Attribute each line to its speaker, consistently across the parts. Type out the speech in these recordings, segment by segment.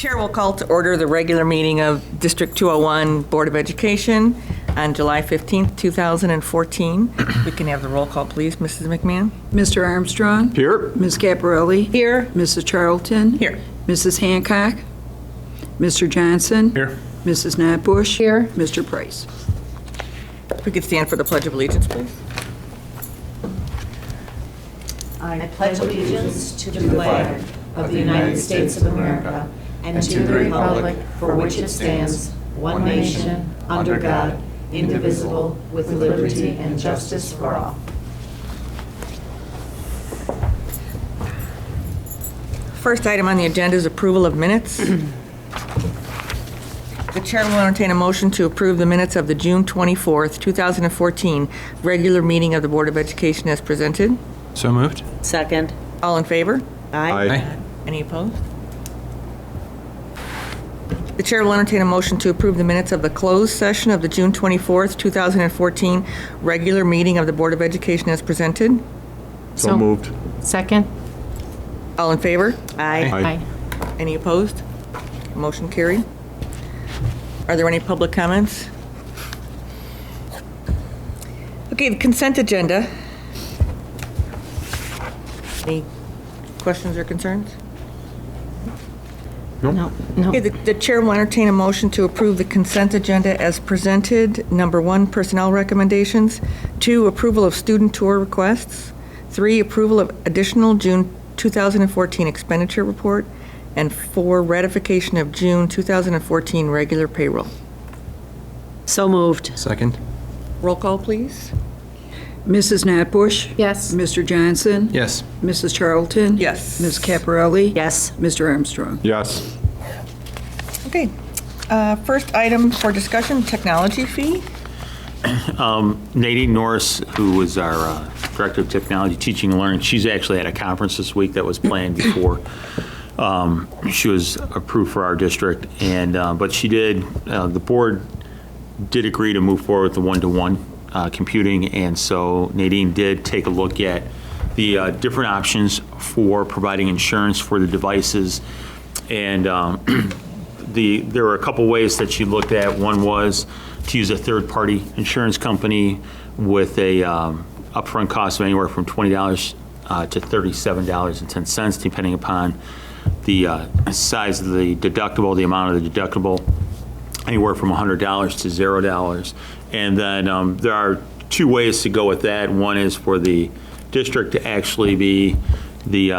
Speaker 1: Chair will call to order the regular meeting of District 201 Board of Education on July 15th, 2014. We can have the roll call, please. Mrs. McMahon?
Speaker 2: Mr. Armstrong?
Speaker 3: Here.
Speaker 2: Ms. Caparelli?
Speaker 1: Here.
Speaker 2: Mrs. Charlton?
Speaker 1: Here.
Speaker 2: Mrs. Hancock? Mr. Johnson?
Speaker 3: Here.
Speaker 2: Mrs. Notbush?
Speaker 4: Here.
Speaker 2: Mr. Price?
Speaker 1: If we could stand for the Pledge of Allegiance, please.
Speaker 4: I pledge allegiance to the flag of the United States of America and to the republic for which it stands, one nation, under God, indivisible, with liberty and justice for all.
Speaker 1: First item on the agenda is approval of minutes. The chair will entertain a motion to approve the minutes of the June 24th, 2014 regular meeting of the Board of Education as presented.
Speaker 3: So moved.
Speaker 4: Second.
Speaker 1: All in favor?
Speaker 3: Aye.
Speaker 1: Any opposed? The chair will entertain a motion to approve the minutes of the closed session of the June 24th, 2014 regular meeting of the Board of Education as presented.
Speaker 3: So moved.
Speaker 4: Second.
Speaker 1: All in favor?
Speaker 3: Aye.
Speaker 1: Any opposed? Motion carried. Are there any public comments? Okay, the consent agenda. Any questions or concerns?
Speaker 4: No.
Speaker 1: Okay, the chair will entertain a motion to approve the consent agenda as presented. Number 1, personnel recommendations. 2, approval of student tour requests. 3, approval of additional June 2014 expenditure report. And 4, ratification of June 2014 regular payroll.
Speaker 4: So moved.
Speaker 3: Second.
Speaker 1: Roll call, please.
Speaker 2: Mrs. Notbush?
Speaker 4: Yes.
Speaker 2: Mr. Johnson?
Speaker 3: Yes.
Speaker 2: Mrs. Charlton?
Speaker 1: Yes.
Speaker 2: Ms. Caparelli?
Speaker 4: Yes.
Speaker 2: Mr. Armstrong?
Speaker 3: Yes.
Speaker 1: Okay. First item for discussion, technology fee.
Speaker 5: Nadine Norris, who was our Director of Technology, Teaching and Learning, she's actually at a conference this week that was planned before she was approved for our district. And but she did, the board did agree to move forward with the one-to-one computing. And so Nadine did take a look at the different options for providing insurance for the devices. And there were a couple ways that she looked at. One was to use a third-party insurance company with a upfront cost of anywhere from $20 to $37.10, depending upon the size of the deductible, the amount of the deductible, anywhere from $100 to $0. And then there are 2 ways to go with that. One is for the district to actually be the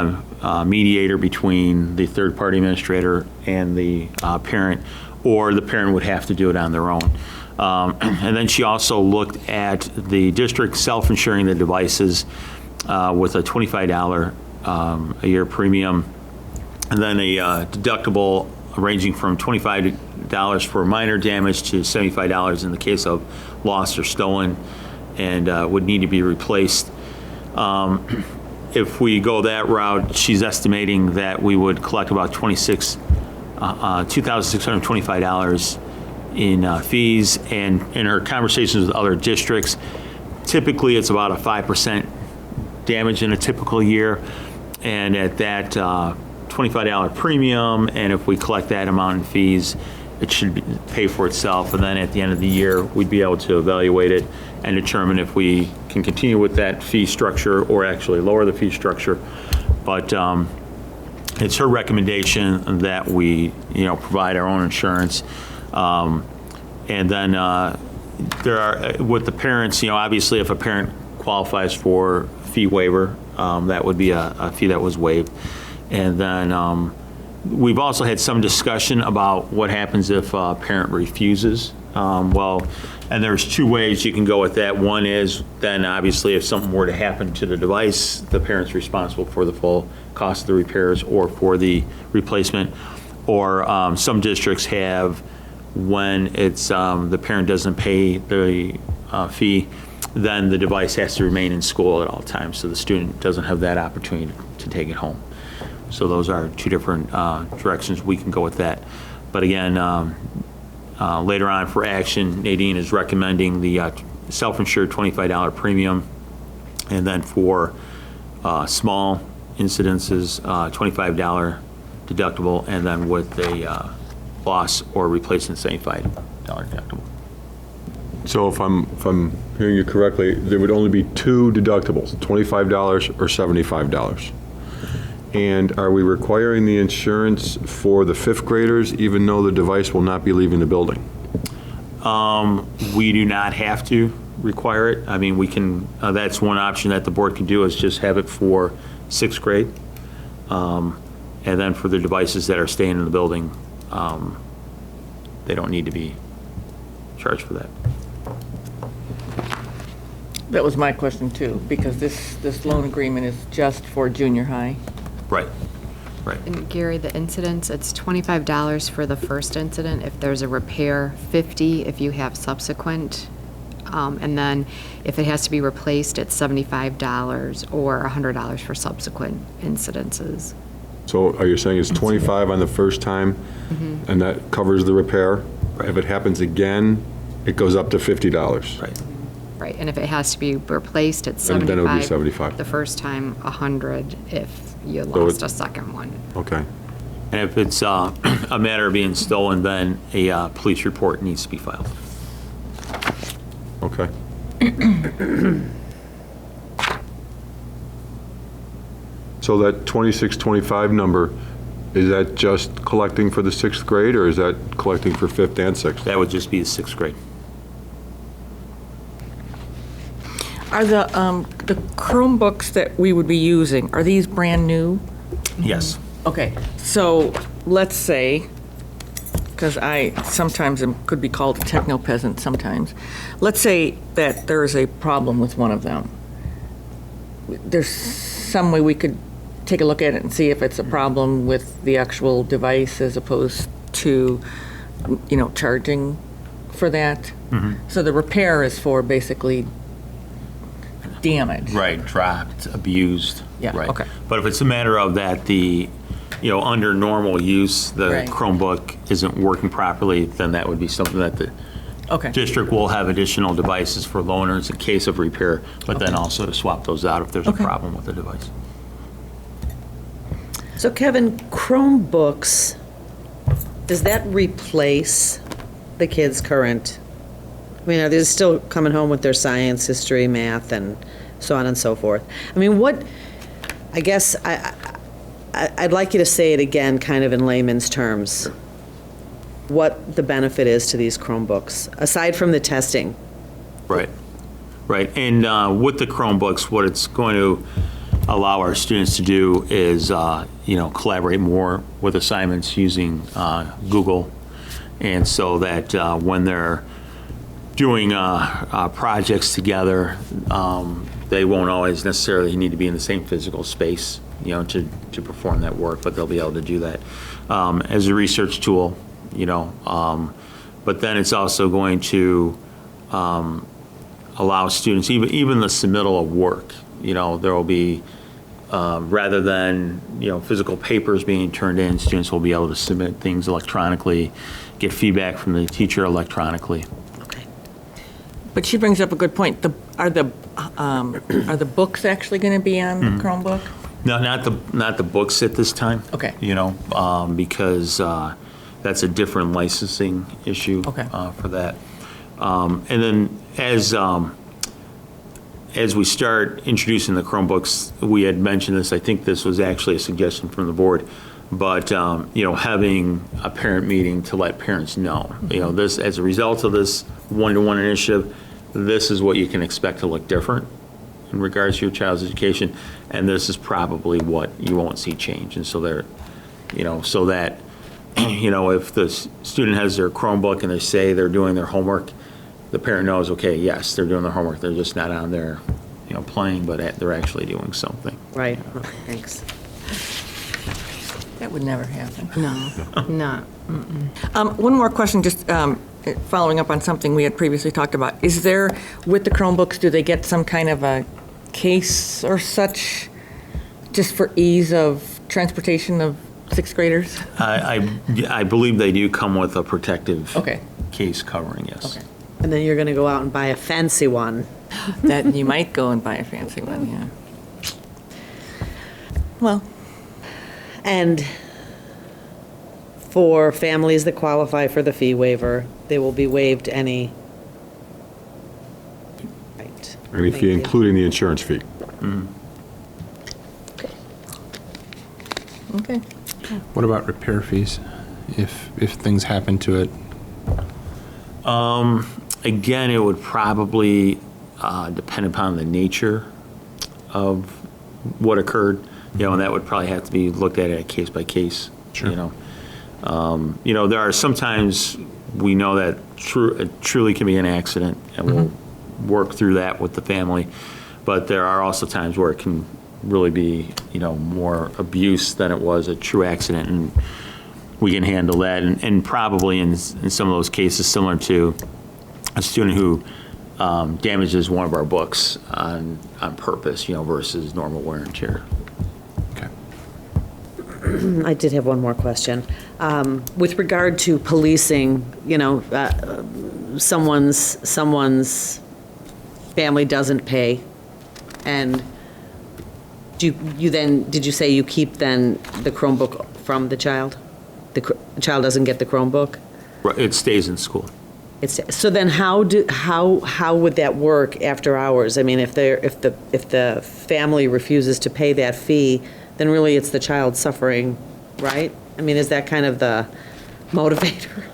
Speaker 5: mediator between the third-party administrator and the parent, or the parent would have to do it on their own. And then she also looked at the district self-insuring the devices with a $25 a year premium, and then a deductible ranging from $25 for minor damage to $75 in the case of lost or stolen and would need to be replaced. If we go that route, she's estimating that we would collect about $2,625 in fees. And in her conversations with other districts, typically it's about a 5% damage in a typical year. And at that $25 premium, and if we collect that amount in fees, it should pay for itself. And then at the end of the year, we'd be able to evaluate it and determine if we can continue with that fee structure or actually lower the fee structure. But it's her recommendation that we, provide our own insurance. And then there are, with the parents, obviously if a parent qualifies for fee waiver, that would be a fee that was waived. And then we've also had some discussion about what happens if a parent refuses. And there's 2 ways you can go with that. One is then obviously if something were to happen to the device, the parent's responsible for the full cost of the repairs or for the replacement. Or some districts have, when it's the parent doesn't pay the fee, then the device has to remain in school at all times, so the student doesn't have that opportunity to take it home. So those are 2 different directions we can go with that. But again, later on for action, Nadine is recommending the self-insured $25 premium, and then for small incidences, $25 deductible, and then with a loss or replacement $75 deductible.
Speaker 3: So if I'm hearing you correctly, there would only be two deductibles, $25 or $75. And are we requiring the insurance for the fifth graders, even though the device will not be leaving the building?
Speaker 5: We do not have to require it. I mean, we can, that's one option that the board can do, is just have it for sixth grade. And then for the devices that are staying in the building, they don't need to be charged for that.
Speaker 1: That was my question too, because this loan agreement is just for junior high.
Speaker 5: Right, right.
Speaker 6: And Gary, the incidents, it's $25 for the first incident. If there's a repair, $50 if you have subsequent. And then if it has to be replaced, it's $75 or $100 for subsequent incidences.
Speaker 3: So are you saying it's 25 on the first time, and that covers the repair? If it happens again, it goes up to $50?
Speaker 5: Right.
Speaker 6: Right, and if it has to be replaced, it's
Speaker 3: Then it would be
Speaker 6: 75.
Speaker 3: 75.
Speaker 6: The first time, 100 if you
Speaker 3: So
Speaker 6: lost
Speaker 3: it-
Speaker 6: a second one.
Speaker 3: Okay.
Speaker 5: And if it's a matter of being stolen, then a police report needs to be filed.
Speaker 3: Okay. So that 2625 number, is that just collecting for the sixth grade, or is that collecting for fifth and sixth?
Speaker 5: That would just be the sixth grade.
Speaker 1: Are the Chromebooks that we would be using, are these brand new?
Speaker 5: Yes.
Speaker 1: Okay, so let's say, because I sometimes could be called a techno peasant sometimes. Let's say that there is a problem with one of them. There's some way we could take a look at it and see if it's a problem with the actual device as opposed to, charging for that. So the repair is for basically damage.
Speaker 5: Right, dropped, abused.
Speaker 1: Yeah,
Speaker 5: right.
Speaker 1: okay.
Speaker 5: But if it's a matter of that under normal use, the
Speaker 1: Right.
Speaker 5: Chromebook isn't working properly, then that would be something that the
Speaker 1: Okay.
Speaker 5: district will have additional devices for loaners in case of repair, but then also to swap those out if there's a
Speaker 1: Okay.
Speaker 5: problem with the device.
Speaker 7: So Kevin, Chromebooks, does that replace the kids' current? I mean, are they still coming home with their science, history, math, and so on and so forth? I mean, I guess I'd like you to say it again, kind of in layman's terms, what the benefit is to these Chromebooks, aside from the testing.
Speaker 5: Right, right. And with the Chromebooks, what it's going to allow our students to do is, collaborate more with assignments using Google. And so that when they're doing projects together, they won't always necessarily need to be in the same physical space, to perform that work, but they'll be able to do that as a research tool, But then it's also going to allow students, even the submittal of work, there will be, rather than, physical papers being turned in, students will be able to submit things electronically, get feedback from the teacher electronically.
Speaker 7: Okay.
Speaker 1: But she brings up a good point. Are the books actually going to be on the Chromebook?
Speaker 5: No, not the books at this time.
Speaker 1: Okay.
Speaker 5: Because that's a different licensing issue.
Speaker 1: Okay.
Speaker 5: For that. And then as we start introducing the Chromebooks, we had mentioned this, I think this was actually a suggestion from the board, but, having a parent meeting to let parents know, this, as a result of this one-to-one initiative, this is what you can expect to look different in regards to your child's education, and this is probably what you won't see change. And so they're, so that, if the student has their Chromebook and they say they're doing their homework, the parent knows, okay, yes, they're doing their homework, they're just not on there, playing, but they're actually doing something.
Speaker 7: Right, thanks.
Speaker 1: That would never happen.
Speaker 6: No, not.
Speaker 1: One more question, just following up on something we had previously talked about. Is there, with the Chromebooks, do they get some kind of a case or such, just for ease of transportation of sixth graders?
Speaker 5: I believe they do come with a protective
Speaker 1: Okay.
Speaker 5: case covering, yes.
Speaker 1: Okay.
Speaker 7: And then you're going to go out and buy a fancy one.
Speaker 1: That you might go and buy a fancy one, yeah. Well,
Speaker 7: And for families that qualify for the fee waiver, they will be waived any. Right.
Speaker 3: Any
Speaker 7: Thank
Speaker 3: fee,
Speaker 7: you.
Speaker 3: including the insurance fee.
Speaker 1: Okay.
Speaker 8: What about repair fees, if things happen to it?
Speaker 5: Again, it would probably depend upon the nature of what occurred, and that would probably have to be looked at case by case.
Speaker 8: Sure.
Speaker 5: There are sometimes we know that it truly can be an accident, and we'll work through that with the family. But there are also times where it can really be, more abuse than it was a true accident, and we can handle that. And probably in some of those cases, similar to a student who damages one of our books on purpose, versus normal wear and tear.
Speaker 8: Okay.
Speaker 7: I did have one more question. With regard to policing, someone's family doesn't pay, and did you say you keep then the Chromebook from the child? The child doesn't get the Chromebook?
Speaker 5: Right, it stays in school.
Speaker 7: So then how would that work after hours? I mean, if the family refuses to pay that fee, then really it's the child suffering, right? I mean, is that kind of the motivator?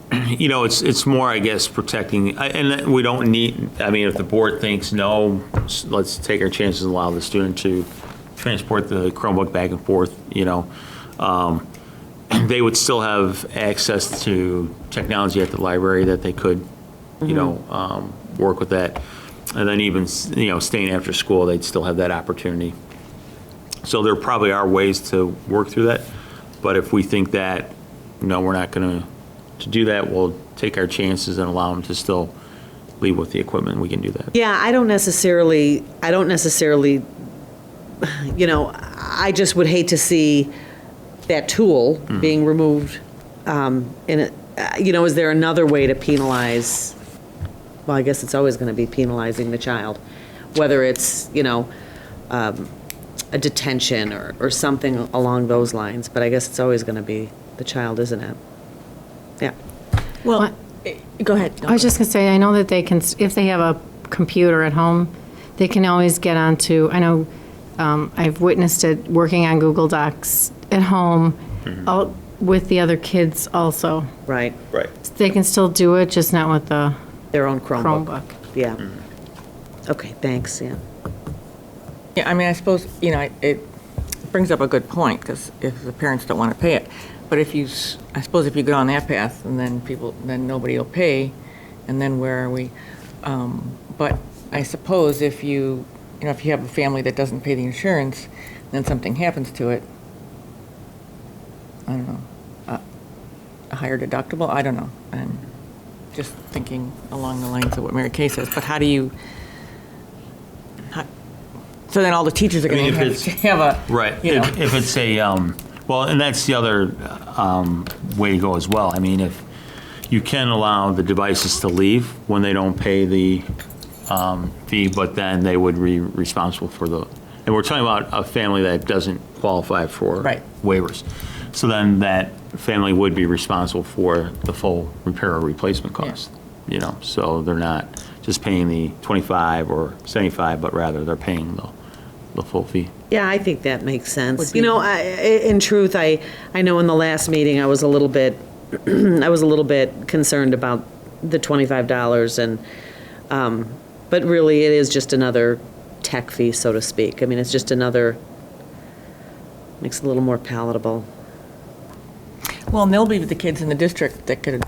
Speaker 5: It's more, I guess, protecting, and we don't need, if the board thinks, no, let's take our chances and allow the student to transport the Chromebook back and forth, they would still have access to technology at the library that they could, work with that. And then even, staying after school, they'd still have that opportunity. So there probably are ways to work through that. But if we think that, no, we're not going to do that, we'll take our chances and allow them to still leave with the equipment. We can do that.
Speaker 7: Yeah, I don't necessarily, I just would hate to see that tool being removed. Is there another way to penalize? Well, I guess it's always going to be penalizing the child, whether it's, a detention or something along those lines. But I guess it's always going to be the child, isn't it? Yeah.
Speaker 1: Well, go ahead.
Speaker 9: I was just going to say, I know that they can, if they have a computer at home, they can always get onto, I know I've witnessed it working on Google Docs at home with the other kids also.
Speaker 7: Right.
Speaker 5: Right.
Speaker 9: They can still do it, just not with the
Speaker 7: Their own Chromebook.
Speaker 9: Chromebook.
Speaker 7: Yeah. Okay, thanks, yeah.
Speaker 1: Yeah, I suppose, it brings up a good point, because if the parents don't want to pay it, but I suppose if you go on that path, and then nobody will pay, and then where are we? But I suppose if you have a family that doesn't pay the insurance, then something happens to it, I don't know, a higher deductible, I don't know. And just thinking along the lines of what Mary Kay says, but how do you, so then all the teachers are going to have a,
Speaker 5: Right. If it's a, well, and that's the other way to go as well. If you can allow the devices to leave when they don't pay the fee, but then they would be responsible for and we're talking about a family that doesn't qualify for waivers. So then that family would be responsible for the full repair or replacement cost. So they're not just paying the 25 or 75, but rather they're paying the full fee.
Speaker 7: Yeah, I think that makes sense. In truth, I know in the last meeting, I was a little bit concerned about the $25 and, but really it is just another tech fee, so to speak. It's just makes it a little more palatable.
Speaker 1: well, and they'll be the kids in the district that could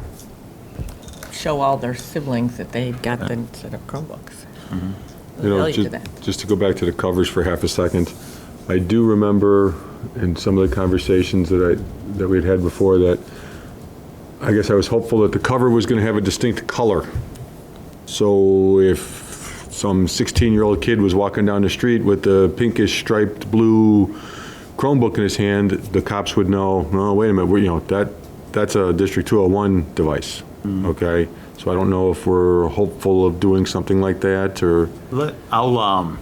Speaker 1: show all their siblings that they got the set of Chromebooks. The value to that.
Speaker 3: Just to go back to the covers for half a second, I do remember in some of the conversations that we'd had before that I guess I was hopeful that the cover was going to have a distinct color. So if some 16-year-old kid was walking down the street with the pinkish striped blue Chromebook in his hand, the cops would know, no, wait a minute, that's a District 201 device, okay? So I don't know if we're hopeful of doing something like that, or I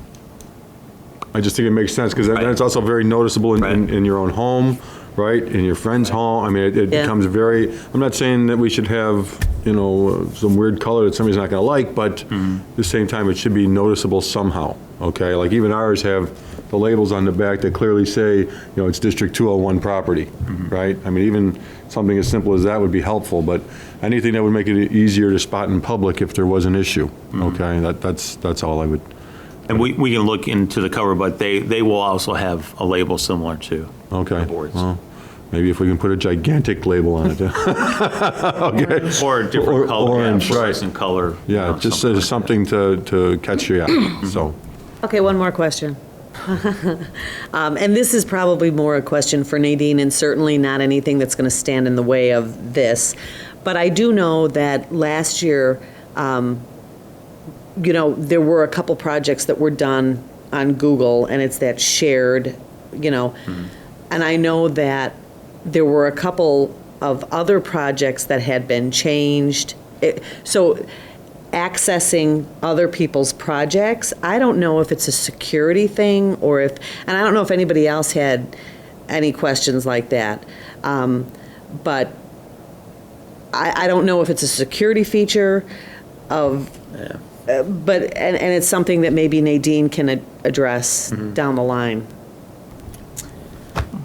Speaker 3: just think it makes sense, because that's also very noticeable in your own home, right? In your friend's home, I mean, it
Speaker 7: Yeah.
Speaker 3: becomes very, I'm not saying that we should have, some weird color that somebody's not gonna like, but at the same time, it should be noticeable somehow, okay? Like even ours have the labels on the back that clearly say, it's District 201 property, right? I mean, even something as simple as that would be helpful, but anything that would make it easier to spot in public if there was an issue, okay? That's all I would.
Speaker 5: And we can look into the cover, but they will also have a label similar to
Speaker 3: Okay.
Speaker 5: the boards.
Speaker 3: Well, maybe if we can put a gigantic label on it. Okay.
Speaker 5: Or a different
Speaker 3: Or
Speaker 5: color,
Speaker 3: orange, right.
Speaker 5: fluorescent color.
Speaker 3: Yeah, just something to catch your eye, so.
Speaker 7: Okay, one more question. And this is probably more a question for Nadine, and certainly not anything that's going to stand in the way of this. But I do know that last year, there were a couple projects that were done on Google, and it's that shared, and I know that there were a couple of other projects that had been changed. So accessing other people's projects, I don't know if it's a security thing and I don't know if anybody else had any questions like that. But I don't know if it's a security feature but it's something that maybe Nadine can address down the line.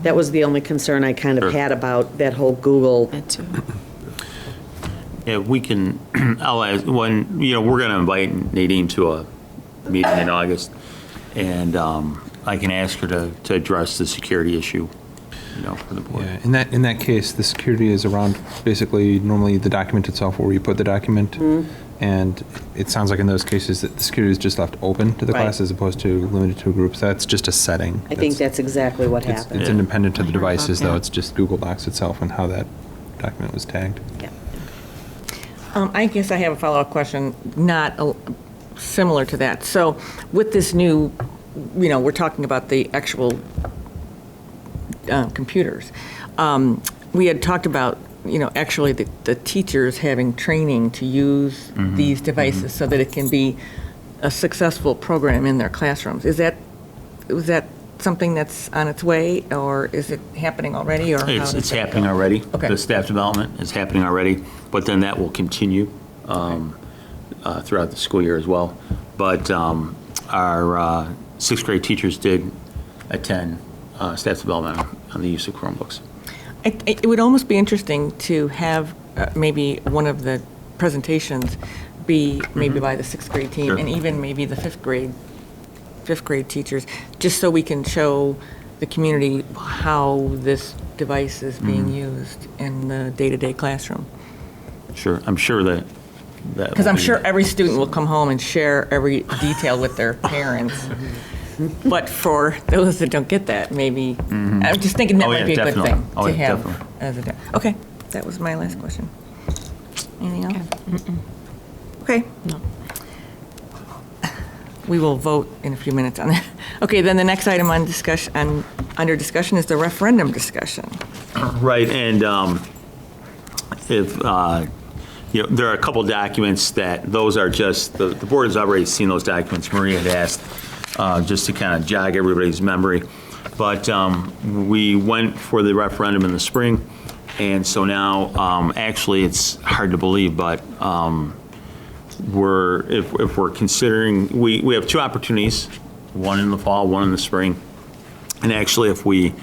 Speaker 7: That was the only concern I kind of
Speaker 5: Sure.
Speaker 7: had about that whole Google.
Speaker 5: Yeah, we can, I'll ask, we're going to invite Nadine to a meeting in August, and I can ask her to address the security issue, for the board.
Speaker 8: Yeah, in that case, the security is around basically normally the document itself where you put the document. And it sounds like in those cases that the security is just left open to the
Speaker 7: Right.
Speaker 8: class as opposed to limited to groups. That's just a setting.
Speaker 7: I think that's exactly what happened.
Speaker 8: It's independent of the
Speaker 9: I heard about
Speaker 8: devices, though.
Speaker 9: that.
Speaker 8: It's just Google Docs itself and how that document was tagged.
Speaker 7: Yeah.
Speaker 1: I guess I have a follow-up question, not similar to that. So with this new, we're talking about the actual computers. We had talked about, actually the teachers having training to use these devices so that it can be a successful program in their classrooms. Was that something that's on its way, or is it happening already, or how
Speaker 5: It's
Speaker 1: does that
Speaker 5: happening
Speaker 1: go?
Speaker 5: already.
Speaker 1: Okay.
Speaker 5: The staff development is happening already, but then that will continue throughout the school year as well. But our sixth grade teachers did attend staff development on the use of Chromebooks.
Speaker 1: It would almost be interesting to have maybe one of the presentations be maybe by the sixth grade team,
Speaker 5: Sure.
Speaker 1: and even maybe the fifth grade teachers, just so we can show the community how this device is being used in the day-to-day classroom.
Speaker 5: Sure, I'm sure that.
Speaker 1: Because I'm sure every student will come home and share every detail with their parents. But for those that don't get that, maybe, I'm just thinking that
Speaker 5: Oh,
Speaker 1: might
Speaker 5: yeah,
Speaker 1: be a good
Speaker 5: definitely.
Speaker 1: thing
Speaker 5: Oh,
Speaker 1: to
Speaker 5: yeah,
Speaker 1: have.
Speaker 5: definitely.
Speaker 1: Okay, that was my last question. Anything else? Okay.
Speaker 9: No.
Speaker 1: We will vote in a few minutes on that. Okay, then the next item on discussion, under discussion is the referendum discussion.
Speaker 5: Right, and if, there are a couple documents that, those are just, the board has already seen those documents. Maria had asked, just to kind of jog everybody's memory. But we went for the referendum in the spring, and so now, actually, it's hard to believe, but if we're considering, we have two opportunities, one in the fall, one in the spring. And actually, if we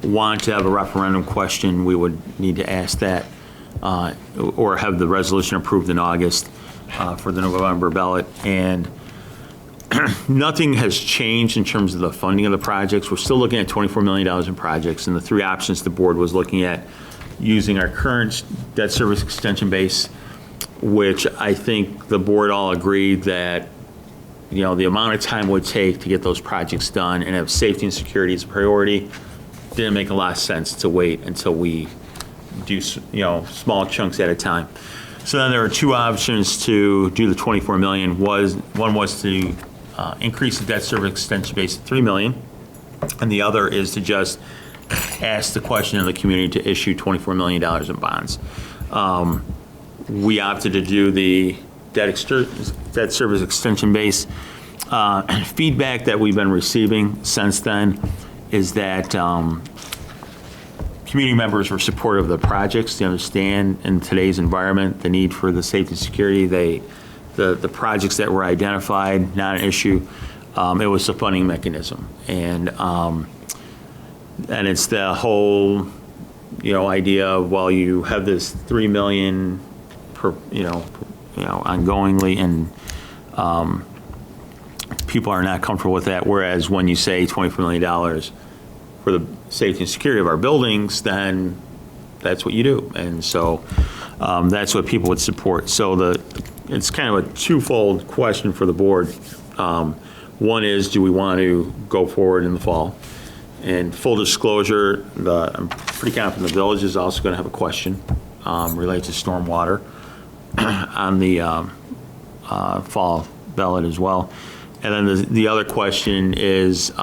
Speaker 5: want to have a referendum question, we would need to ask that, or have the resolution approved in August for the November ballot. And nothing has changed in terms of the funding of the projects. We're still looking at $24 million in projects, and the three options the board was looking at: using our current debt service extension base, which I think the board all agreed that, the amount of time it would take to get those projects done and have safety and security as a priority, didn't make a lot of sense to wait until we do, small chunks at a time. So then there are two options to do the 24 million. One was to increase the debt service extension base to 3 million, and the other is to just ask the question of the community to issue $24 million in bonds. We opted to do the debt service extension base. Feedback that we've been receiving since then is that community members were supportive of the projects. They understand in today's environment the need for the safety and security. The projects that were identified, not an issue. It was the funding mechanism, and it's the whole, idea of, well, you have this $3 million per, ongoingly, and people are not comfortable with that. Whereas when you say $24 million for the safety and security of our buildings, then that's what you do, and so that's what people would support. So it's kind of a twofold question for the board. One is, do we want to go forward in the fall? And full disclosure, I'm pretty confident the village is also going to have a question related to stormwater on the fall ballot as well. And then the other question is,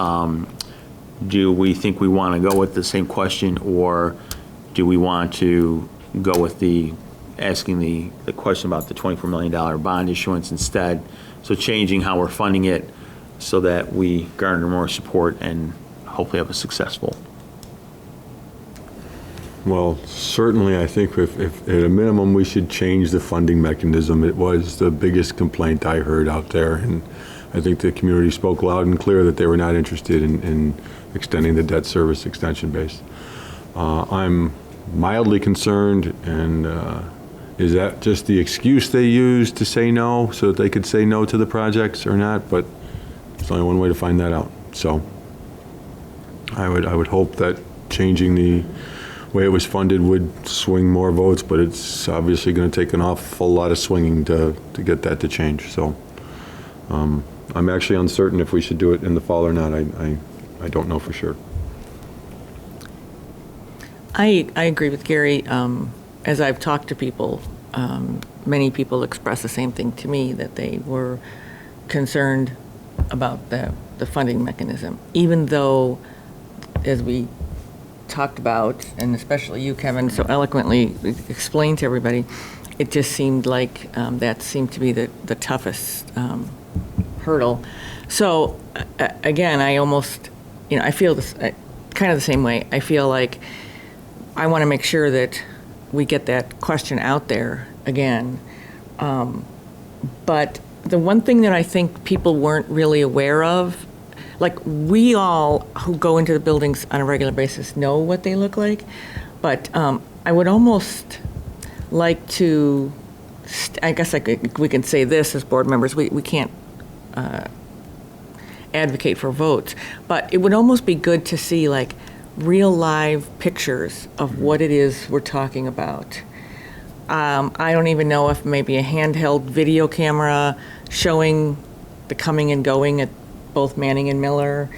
Speaker 5: do we think we want to go with the same question, or do we want to go with asking the question about the $24 million bond issuance instead? So changing how we're funding it so that we garner more support and hopefully have a successful.
Speaker 3: Well, certainly, I think if at a minimum, we should change the funding mechanism. It was the biggest complaint I heard out there, and I think the community spoke loud and clear that they were not interested in extending the debt service extension base. I'm mildly concerned, and is that just the excuse they used to say no, so that they could say no to the projects or not? But there's only one way to find that out. So I would hope that changing the way it was funded would swing more votes, but it's obviously going to take an awful lot of swinging to get that to change. So I'm actually uncertain if we should do it in the fall or not. I don't know for sure.
Speaker 1: I agree with Gary. As I've talked to people, many people expressed the same thing to me, that they were concerned about the funding mechanism, even though, as we talked about, and especially you, Kevin, so eloquently explained to everybody, it just seemed like that seemed to be the toughest hurdle. So again, I almost, I feel this kind of the same way. I feel like I want to make sure that we get that question out there again. But the one thing that I think people weren't really aware of, like, we all who go into the buildings on a regular basis know what they look like, but I would almost like to, I guess we can say this as board members, we can't advocate for votes, but it would almost be good to see, like, real live pictures of what it is we're talking about. I don't even know if maybe a handheld video camera showing the coming and going at both Manning and Miller,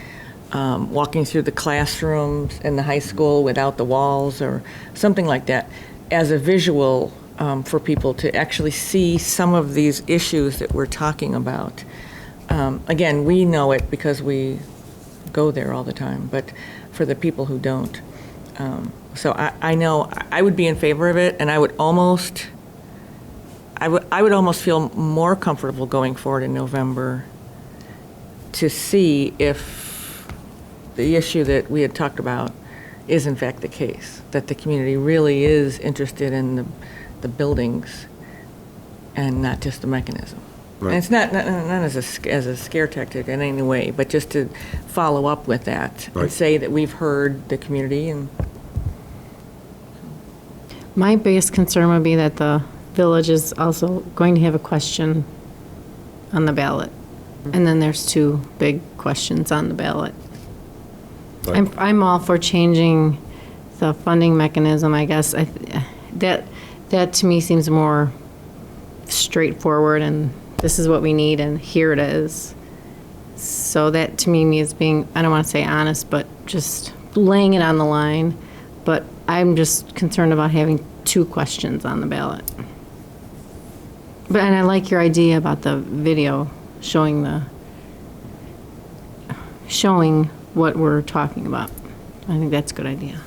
Speaker 1: walking through the classrooms in the high school without the walls, or something like that, as a visual for people to actually see some of these issues that we're talking about. Again, we know it because we go there all the time, but for the people who don't. So I know I would be in favor of it, and I would almost feel more comfortable going forward in November to see if the issue that we had talked about is in fact the case, that the community really is interested in the buildings and not just the mechanism.
Speaker 3: Right.
Speaker 1: And it's not as a scare tactic in any way, but just to follow up with that
Speaker 3: Right.
Speaker 1: and say that we've heard the community. And
Speaker 9: My biggest concern would be that the village is also going to have a question on the ballot. And then there's two big questions on the ballot.
Speaker 3: Right.
Speaker 9: I'm all for changing the funding mechanism, I guess. That to me seems more straightforward, and this is what we need, and here it is. So that to me means being, I don't want to say honest, but just laying it on the line. But I'm just concerned about having two questions on the ballot. And I like your idea about the video showing what we're talking about. I think that's a good idea.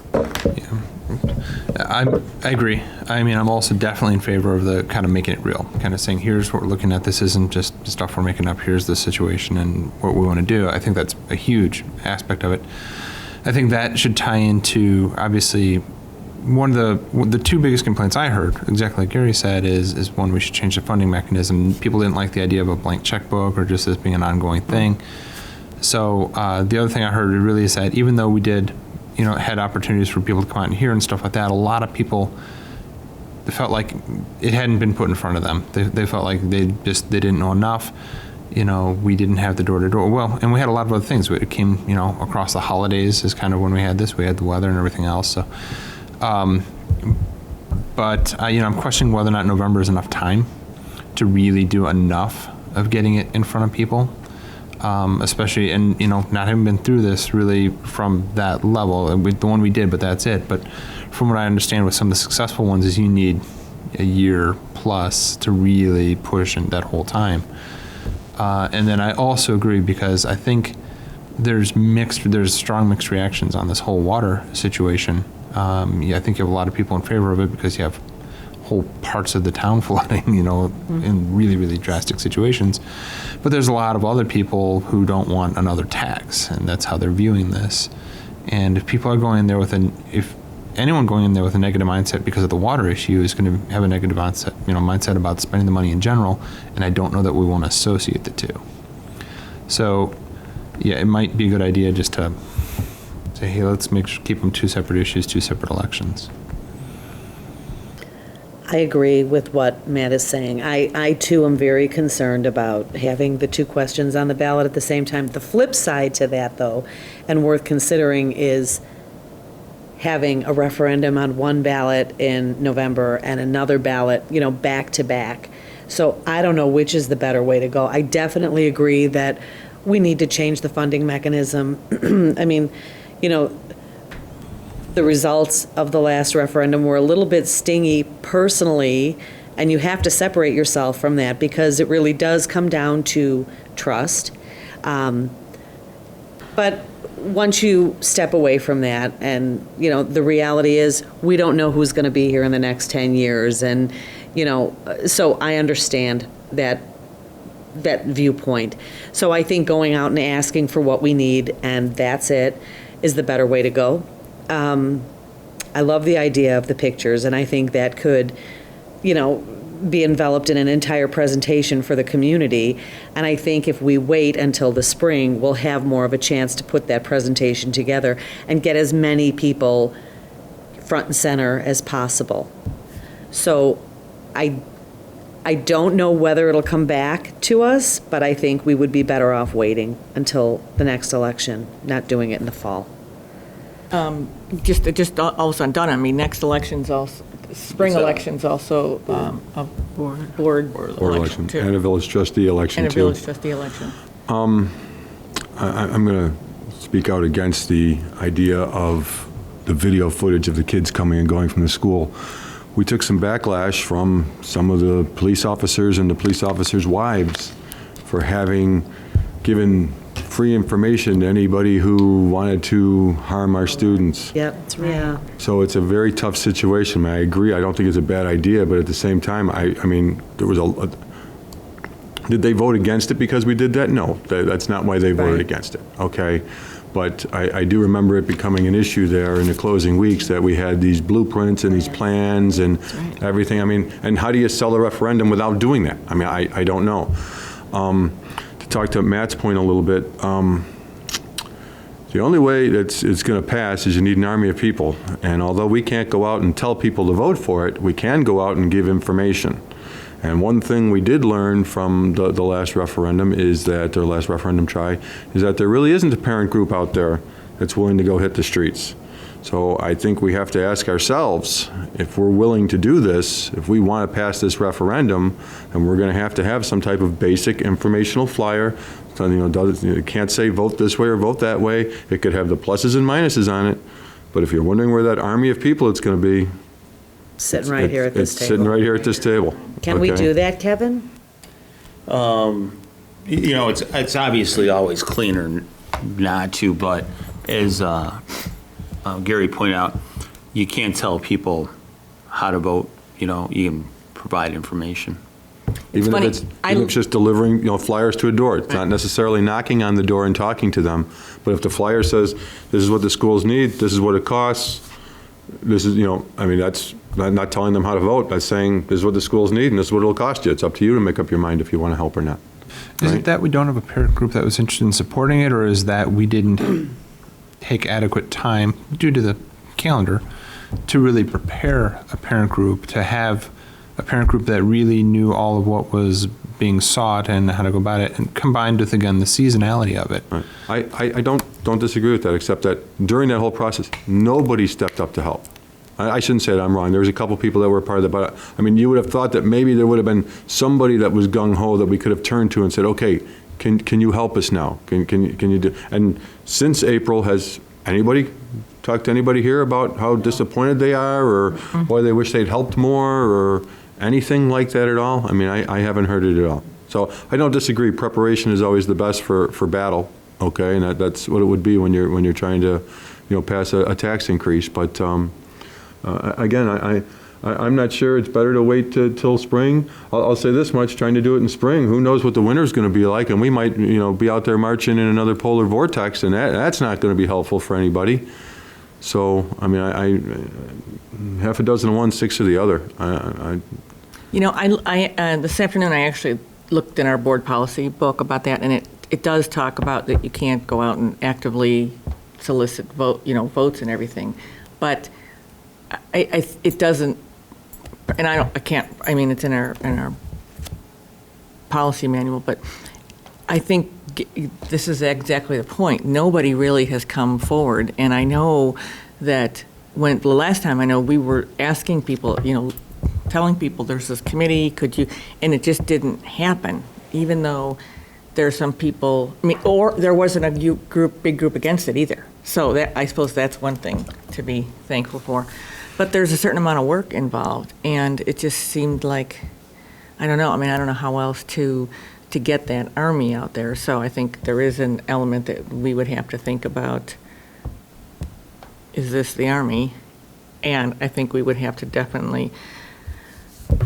Speaker 8: I agree. I mean, I'm also definitely in favor of the kind of making it real, kind of saying, here's what we're looking at. This isn't just stuff we're making up. Here's the situation and what we want to do. I think that's a huge aspect of it. I think that should tie into, obviously, one of the two biggest complaints I heard, exactly like Gary said, is one, we should change the funding mechanism. People didn't like the idea of a blank checkbook or just this being an ongoing thing. So the other thing I heard really is that even though we did, had opportunities for people to come out and hear and stuff like that, a lot of people felt like it hadn't been put in front of them. They felt like they didn't know enough. We didn't have the door-to-door. Well, and we had a lot of other things. It came, across the holidays is kind of when we had this. We had the weather and everything else. So, but I'm questioning whether or not November is enough time to really do enough of getting it in front of people, especially, and not having been through this really from that level. The one we did, but that's it. But from what I understand with some of the successful ones is you need a year plus to really push in that whole time. And then I also agree because I think there's strong mixed reactions on this whole water situation. I think you have a lot of people in favor of it because you have whole parts of the town flooding, in really, really drastic situations. But there's a lot of other people who don't want another tax, and that's how they're viewing this. And if people are going in there if anyone going in there with a negative mindset because of the water issue is going to have a negative mindset about spending the money in general, and I don't know that we want to associate the two. So, yeah, it might be a good idea just to say, hey, let's keep them two separate issues, two separate elections.
Speaker 7: I agree with what Matt is saying. I too am very concerned about having the two questions on the ballot at the same time. The flip side to that, though, and worth considering, is having a referendum on one ballot in November and another ballot, back to back. So I don't know which is the better way to go. I definitely agree that we need to change the funding mechanism. I mean, the results of the last referendum were a little bit stingy personally, and you have to separate yourself from that because it really does come down to trust. But once you step away from that, and the reality is we don't know who's going to be here in the next 10 years, and so I understand that viewpoint. So I think going out and asking for what we need, and that's it, is the better way to go. I love the idea of the pictures, and I think that could, be enveloped in an entire presentation for the community. And I think if we wait until the spring, we'll have more of a chance to put that presentation together and get as many people front and center as possible. So I don't know whether it'll come back to us, but I think we would be better off waiting until the next election, not doing it in the fall.
Speaker 1: Just all of a sudden done. I mean, next election's also, spring election's also a board election too.
Speaker 3: And a village trustee election too.
Speaker 1: And a village trustee election.
Speaker 3: I'm going to speak out against the idea of the video footage of the kids coming and going from the school. We took some backlash from some of the police officers and the police officers' wives for having given free information to anybody who wanted to harm our students.
Speaker 7: Yep, yeah.
Speaker 3: So it's a very tough situation. I agree. I don't think it's a bad idea, but at the same time, I mean, there was did they vote against it because we did that? No, that's not why they voted against it. Okay. But I do remember it becoming an issue there in the closing weeks that we had these blueprints and these plans and everything. I mean, and how do you sell a referendum without doing that? I mean, I don't know. To talk to Matt's point a little bit, the only way it's going to pass is you need an army of people. And although we can't go out and tell people to vote for it, we can go out and give information. And one thing we did learn from the last referendum is that, or last referendum try, is that there really isn't a parent group out there that's willing to go hit the streets. So I think we have to ask ourselves, if we're willing to do this, if we want to pass this referendum, then we're going to have some type of basic informational flyer. So, it can't say vote this way or vote that way. It could have the pluses and minuses on it. But if you're wondering where that army of people it's going to be,
Speaker 7: Sitting right here at this table.
Speaker 3: It's sitting right here at this table.
Speaker 7: Can we do that, Kevin?
Speaker 5: It's obviously always cleaner not to, but as Gary pointed out, you can't tell people how to vote. You can provide information.
Speaker 3: Even
Speaker 1: funny.
Speaker 3: if it's just delivering, flyers to a door. It's not necessarily knocking on the door and talking to them. But if the flyer says, this is what the schools need, this is what it costs, this is, that's not telling them how to vote. That's saying, this is what the schools need and this is what it'll cost you. It's up to you to make up your mind if you want to help or not.
Speaker 8: Is
Speaker 3: Right.
Speaker 8: it that we don't have a parent group that was interested in supporting it, or is that we didn't take adequate time due to the calendar to really prepare a parent group, to have a parent group that really knew all of what was being sought and how to go about it, and combined with, again, the seasonality of it?
Speaker 3: Right. I don't disagree with that, except that during that whole process, nobody stepped up to help. I shouldn't say that, I'm wrong. There was a couple people that were part of that, but you would have thought that maybe there would have been somebody that was gung-ho that we could have turned to and said, okay, can you help us now? Can you do? And since April, has anybody talked to anybody here about how disappointed they are, or why they wish they'd helped more, or anything like that at all? I haven't heard it at all. So I don't disagree. Preparation is always the best for battle, okay? And that's what it would be when you're trying to, pass a tax increase. But again, I'm not sure it's better to wait till spring. I'll say this much: trying to do it in spring, who knows what the winter's going to be like, and we might, be out there marching in another polar vortex, and that's not going to be helpful for anybody. So, I half a dozen of one, six of the other.
Speaker 1: This afternoon, I actually looked in our board policy book about that, and it does talk about that you can't go out and actively solicit votes and everything. But it doesn't, and it's in our policy manual, but I think this is exactly the point. Nobody really has come forward, and I know that the last time we were asking people, telling people there's this committee, and it just didn't happen, even though there's some people, or there wasn't a big group against it either. So I suppose that's one thing to be thankful for. But there's a certain amount of work involved, and it just seemed like, I don't know. I don't know how else to get that army out there. So I think there is an element that we would have to think about. Is this the army? And I think we would have to definitely,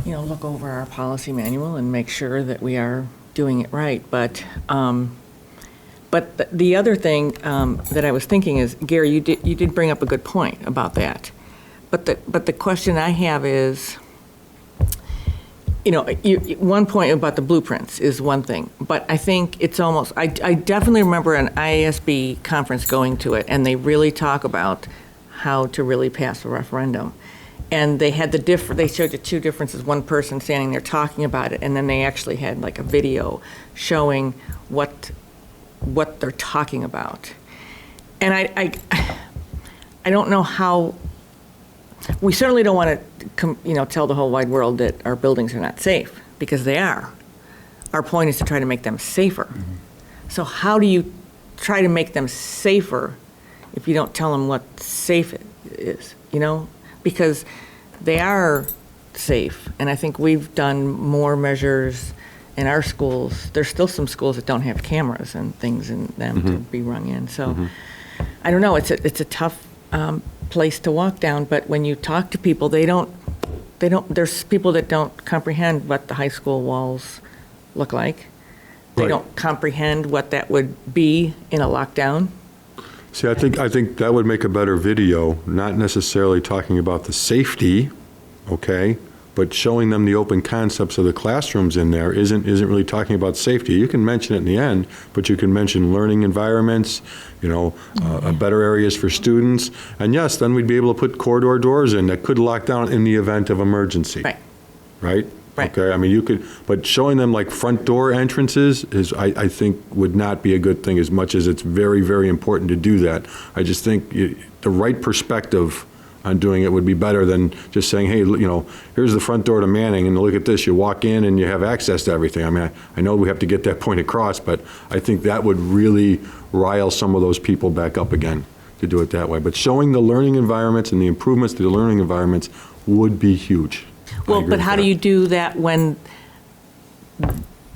Speaker 1: look over our policy manual and make sure that we are doing it right. But the other thing that I was thinking is, Gary, you did bring up a good point about that. But the question I have is, one point about the blueprints is one thing, but I think it's almost, I definitely remember an IASB conference going to it, and they really talk about how to really pass a referendum. And they had they showed the two differences, one person standing there talking about it, and then they actually had like a video showing what they're talking about. And I don't know how. We certainly don't want to, tell the whole wide world that our buildings are not safe, because they are. Our point is to try to make them safer. Mm-hmm. So how do you try to make them safer if you don't tell them what safe is, Because they are safe, and I think we've done more measures in our schools. There's still some schools that don't have cameras and things in them to be rung in. So I don't know. It's a tough place to walk down, but when you talk to people, there's people that don't comprehend what the high school walls look like. They
Speaker 3: Right.
Speaker 1: don't comprehend what that would be in a lockdown.
Speaker 3: See, I think that would make a better video, not necessarily talking about the safety, okay, but showing them the open concepts of the classrooms in there isn't really talking about safety. You can mention it in the end, but you can mention learning environments, better areas for students, and yes, then we'd be able to put corridor doors in that could lock down in the event of emergency.
Speaker 1: Right.
Speaker 3: Right?
Speaker 1: Right.
Speaker 3: Okay, you could, but showing them like front door entrances I think would not be a good thing, as much as it's very, very important to do that. I just think the right perspective on doing it would be better than just saying, hey, here's the front door to Manning, and look at this, you walk in and you have access to everything. I know we have to get that point across, but I think that would really rile some of those people back up again to do it that way. But showing the learning environments and the improvements to the learning environments would be huge.
Speaker 1: Well, but how do you do that when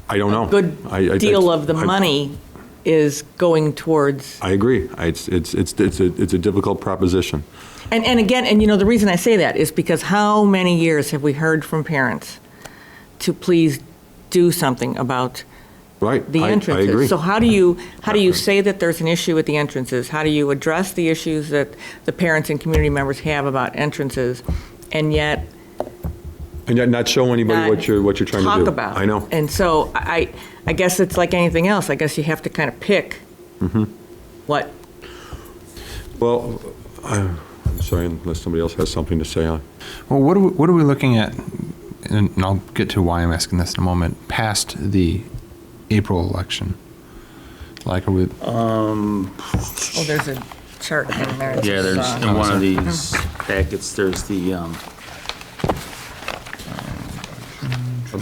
Speaker 3: I don't know.
Speaker 1: a good deal of the money is going towards?
Speaker 3: I agree. It's a difficult proposition.
Speaker 1: And again, the reason I say that is because how many years have we heard from parents to please do something about
Speaker 3: Right.
Speaker 1: the
Speaker 3: I
Speaker 1: entrances.
Speaker 3: agree.
Speaker 1: So how do you say that there's an issue with the entrances? How do you address the issues that the parents and community members have about entrances, and yet
Speaker 3: And yet not show anybody what you're trying to do.
Speaker 1: talk about?
Speaker 3: I know.
Speaker 1: And so I guess it's like anything else. I guess you have to kind of pick
Speaker 3: Mm-hmm.
Speaker 1: what.
Speaker 3: Well, I'm sorry, unless somebody else has something to say.
Speaker 8: Well, what are we looking at, and I'll get to why I'm asking this in a moment, past the April election? Like, are we,
Speaker 1: Oh, there's a chart in there.
Speaker 5: Yeah, there's,
Speaker 1: It's,
Speaker 5: in one of these packets, there's the,
Speaker 3: I'm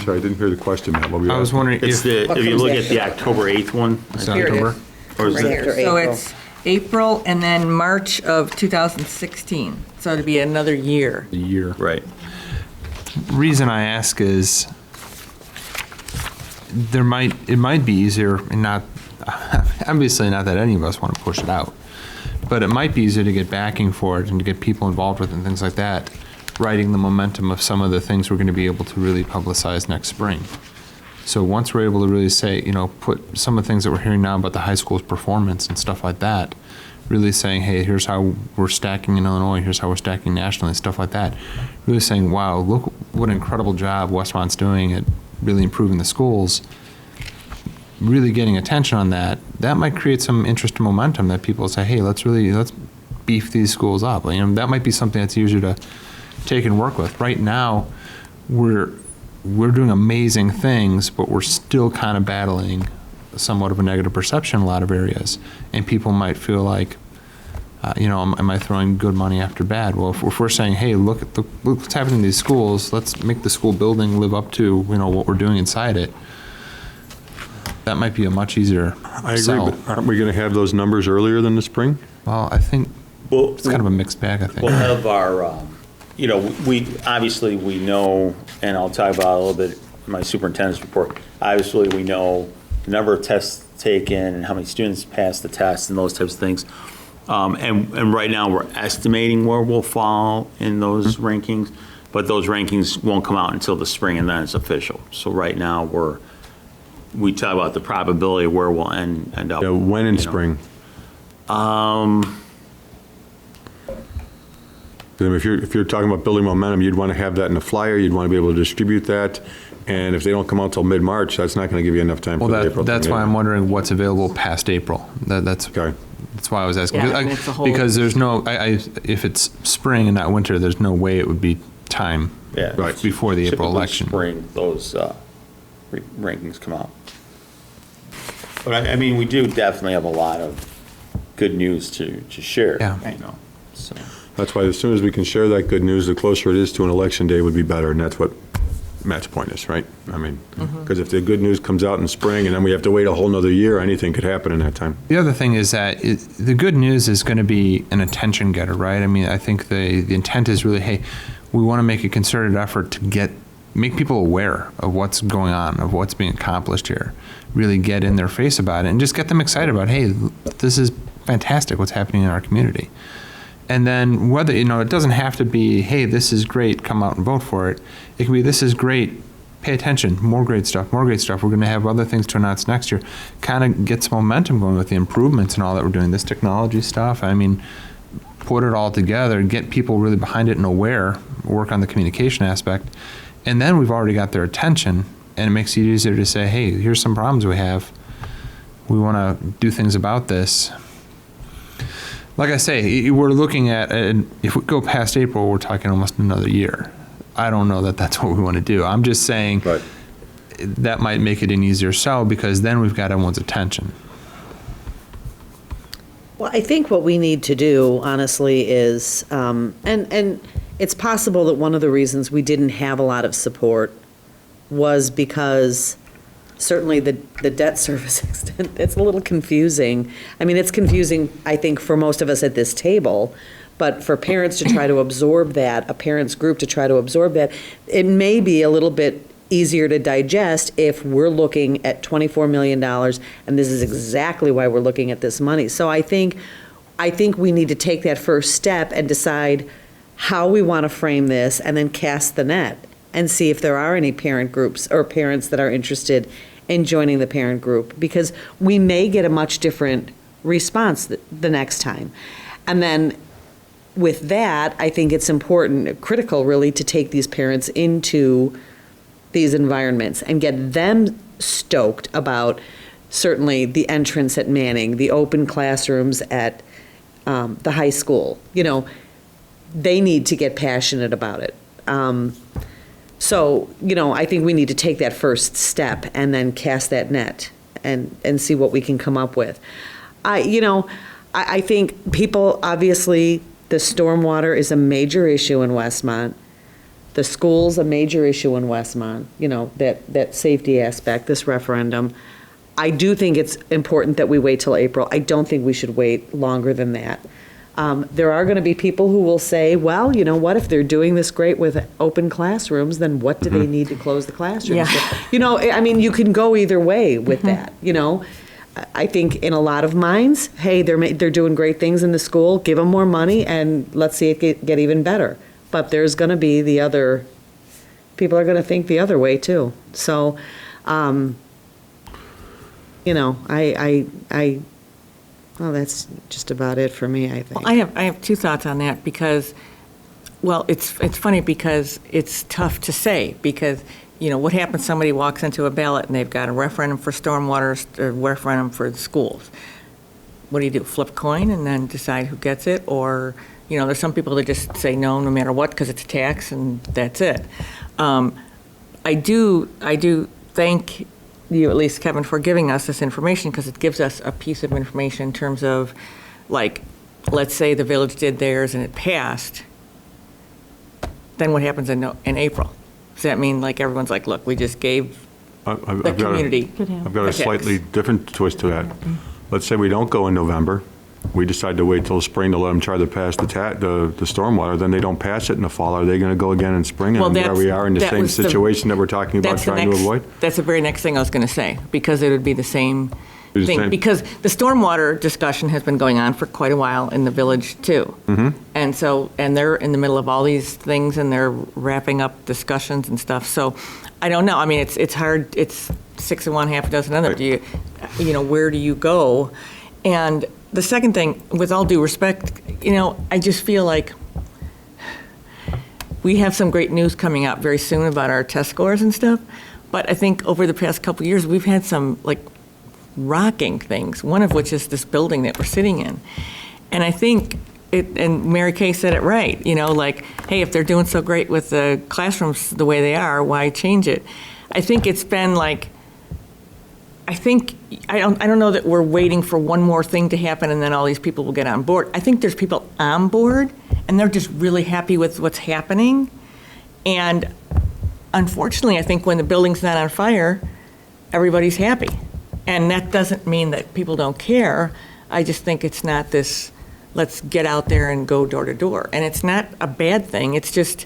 Speaker 3: sorry, I didn't hear the question, Matt. What were you
Speaker 8: I was
Speaker 3: asking?
Speaker 8: wondering
Speaker 5: it's
Speaker 8: if,
Speaker 5: the,
Speaker 2: What
Speaker 5: if you
Speaker 2: comes
Speaker 5: look
Speaker 2: after
Speaker 5: at the October 8th one.
Speaker 8: is
Speaker 1: Here it
Speaker 8: October?
Speaker 1: is.
Speaker 5: Or is
Speaker 1: Right
Speaker 5: it-
Speaker 1: here.
Speaker 2: After
Speaker 1: So
Speaker 2: April.
Speaker 1: it's April and then March of 2016. So it'd be another year.
Speaker 8: The year.
Speaker 5: Right.
Speaker 8: Reason I ask is, it might be easier, and not, obviously not that any of us want to push it out, but it might be easier to get backing for it and to get people involved with it and things like that, riding the momentum of some of the things we're going to be able to really publicize next spring. So once we're able to really say, put some of the things that we're hearing now about the high school's performance and stuff like that, really saying, hey, here's how we're stacking in Illinois, here's how we're stacking nationally, stuff like that. Really saying, wow, look what an incredible job Westmont's doing at really improving the schools. Really getting attention on that, that might create some interest and momentum that people say, hey, let's beef these schools up. That might be something that's easier to take and work with. Right now, we're doing amazing things, but we're still kind of battling somewhat of a negative perception in a lot of areas. And people might feel like, am I throwing good money after bad? Well, if we're saying, hey, look what's happening in these schools, let's make the school building live up to, what we're doing inside it, that might be a much easier
Speaker 3: I agree,
Speaker 8: sell.
Speaker 3: but aren't we going to have those numbers earlier than the spring?
Speaker 8: Well, I think
Speaker 5: Well,
Speaker 8: it's kind of a mixed bag, I think.
Speaker 5: we'll have our, we know, and I'll talk about a little bit in my superintendent's report. Obviously, we know the number of tests taken and how many students pass the test and those types of things. And right now, we're estimating where we'll fall in those rankings, but those rankings won't come out until the spring, and then it's official. So right now, we talk about the probability of where we'll end up.
Speaker 3: When in spring? If you're talking about building momentum, you'd want to have that in a flyer, you'd want to be able to distribute that, and if they don't come out till mid-March, that's not going to give you enough time for
Speaker 8: Well,
Speaker 3: the April.
Speaker 8: that's
Speaker 3: thing.
Speaker 8: why I'm wondering what's available past April. That's
Speaker 3: Okay.
Speaker 8: That's why I was asking.
Speaker 1: Yeah, and it's a whole-
Speaker 8: Because there's no, if it's spring and not winter, there's no way it would be time
Speaker 5: Yeah.
Speaker 3: Right.
Speaker 8: before the April
Speaker 5: Typically
Speaker 8: election.
Speaker 5: Spring, those rankings come out. But I mean, we do definitely have a lot of good news to share.
Speaker 8: Yeah.
Speaker 5: So.
Speaker 3: That's why as soon as we can share that good news, the closer it is to an election day would be better, and that's what Matt's point is, right? I mean, because if the good news comes out in spring and then we have to wait a whole nother year, anything could happen in that time.
Speaker 8: The other thing is that the good news is going to be an attention getter, right? I mean, I think the intent is really, hey, we want to make a concerted effort to make people aware of what's going on, of what's being accomplished here. Really get in their face about it and just get them excited about, hey, this is fantastic what's happening in our community. And then whether, it doesn't have to be, hey, this is great, come out and vote for it. It can be, this is great, pay attention, more great stuff. We're going to have other things to announce next year. Kind of get some momentum going with the improvements and all that we're doing, this technology stuff. I mean, put it all together, get people really behind it and aware, work on the communication aspect. And then we've already got their attention, and it makes it easier to say, hey, here's some problems we have. We want to do things about this. Like I say, we're looking at, if we go past April, we're talking almost another year. I don't know that that's what we want to do. I'm just saying
Speaker 3: Right.
Speaker 8: that might make it an easier sell because then we've got everyone's attention.
Speaker 7: Well, I think what we need to do, honestly, is, and it's possible that one of the reasons we didn't have a lot of support was because certainly the debt service extent, it's a little confusing. I mean, it's confusing, I think, for most of us at this table, but for parents to try to absorb that, a parents group to try to absorb that, it may be a little bit easier to digest if we're looking at $24 million, and this is exactly why we're looking at this money. So I think we need to take that first step and decide how we want to frame this and then cast the net and see if there are any parent groups or parents that are interested in joining the parent group, because we may get a much different response the next time. And then with that, I think it's important, critical really, to take these parents into these environments and get them stoked about certainly the entrance at Manning, the open classrooms at the high school. You know, they need to get passionate about it. So, you know, I think we need to take that first step and then cast that net and see what we can come up with. I think people, obviously, the stormwater is a major issue in Westmont. The school's a major issue in Westmont, you know, that safety aspect, this referendum. I do think it's important that we wait till April. I don't think we should wait longer than that. There are going to be people who will say, well, you know what, if they're doing this great with open classrooms, then what do they need to close the classrooms?
Speaker 1: Yeah.
Speaker 7: You know, I mean, you can go either way with that, you know. I think in a lot of minds, hey, they're doing great things in the school, give them more money, and let's see it get even better. But there's going to be the other, people are going to think the other way too. So, you know, well, that's just about it for me, I think.
Speaker 1: Well, I have two thoughts on that because, well, it's funny because it's tough to say because, you know, what happens, somebody walks into a ballot and they've got a referendum for stormwater, a referendum for the schools. What do? Flip a coin and then decide who gets it? Or, you know, there's some people that just say no matter what because it's a tax and that's it. I do thank you, at least Kevin, for giving us this information because it gives us a piece of information in terms of, like, let's say the village did theirs and it passed, then what happens in April? Does that mean, like, everyone's like, look, we just gave the community
Speaker 3: I've got a
Speaker 1: a
Speaker 3: slightly
Speaker 1: tax?
Speaker 3: different twist to that. Let's say we don't go in November. We decide to wait till spring to let them try to pass the stormwater, then they don't pass it in the fall. Are they going to go again in spring?
Speaker 1: Well,
Speaker 3: And there we are in the
Speaker 1: that
Speaker 3: same
Speaker 1: was the-
Speaker 3: situation that we're talking about
Speaker 1: That's the
Speaker 3: trying to
Speaker 1: next-
Speaker 3: avoid?
Speaker 1: That's the very next thing I was going to say, because it would be the same
Speaker 3: Be the
Speaker 1: thing.
Speaker 3: same.
Speaker 1: Because the stormwater discussion has been going on for quite a while in the village, too. And so, and they're in the middle of all these things, and they're wrapping up discussions and stuff. So, I don't know. I mean, it's hard. It's 6 of one, half a dozen other.
Speaker 3: Right.
Speaker 1: You know, where do you go? And the second thing, with all due respect, you know, I just feel like we have some great news coming out very soon about our test scores and stuff. But I think over the past couple of years, we've had some, like, rocking things, one of which is this building that we're sitting in. And I think and Mary Kay said it right, you know, like, hey, if they're doing so great with the classrooms the way they are, why change it? I think it's been like, I don't know that we're waiting for one more thing to happen and then all these people will get on board. I think there's people on board and they're just really happy with what's happening. And unfortunately, I think when the building's not on fire, everybody's happy. And that doesn't mean that people don't care. I just think it's not this, let's get out there and go door to door. And it's not a bad thing. It's just,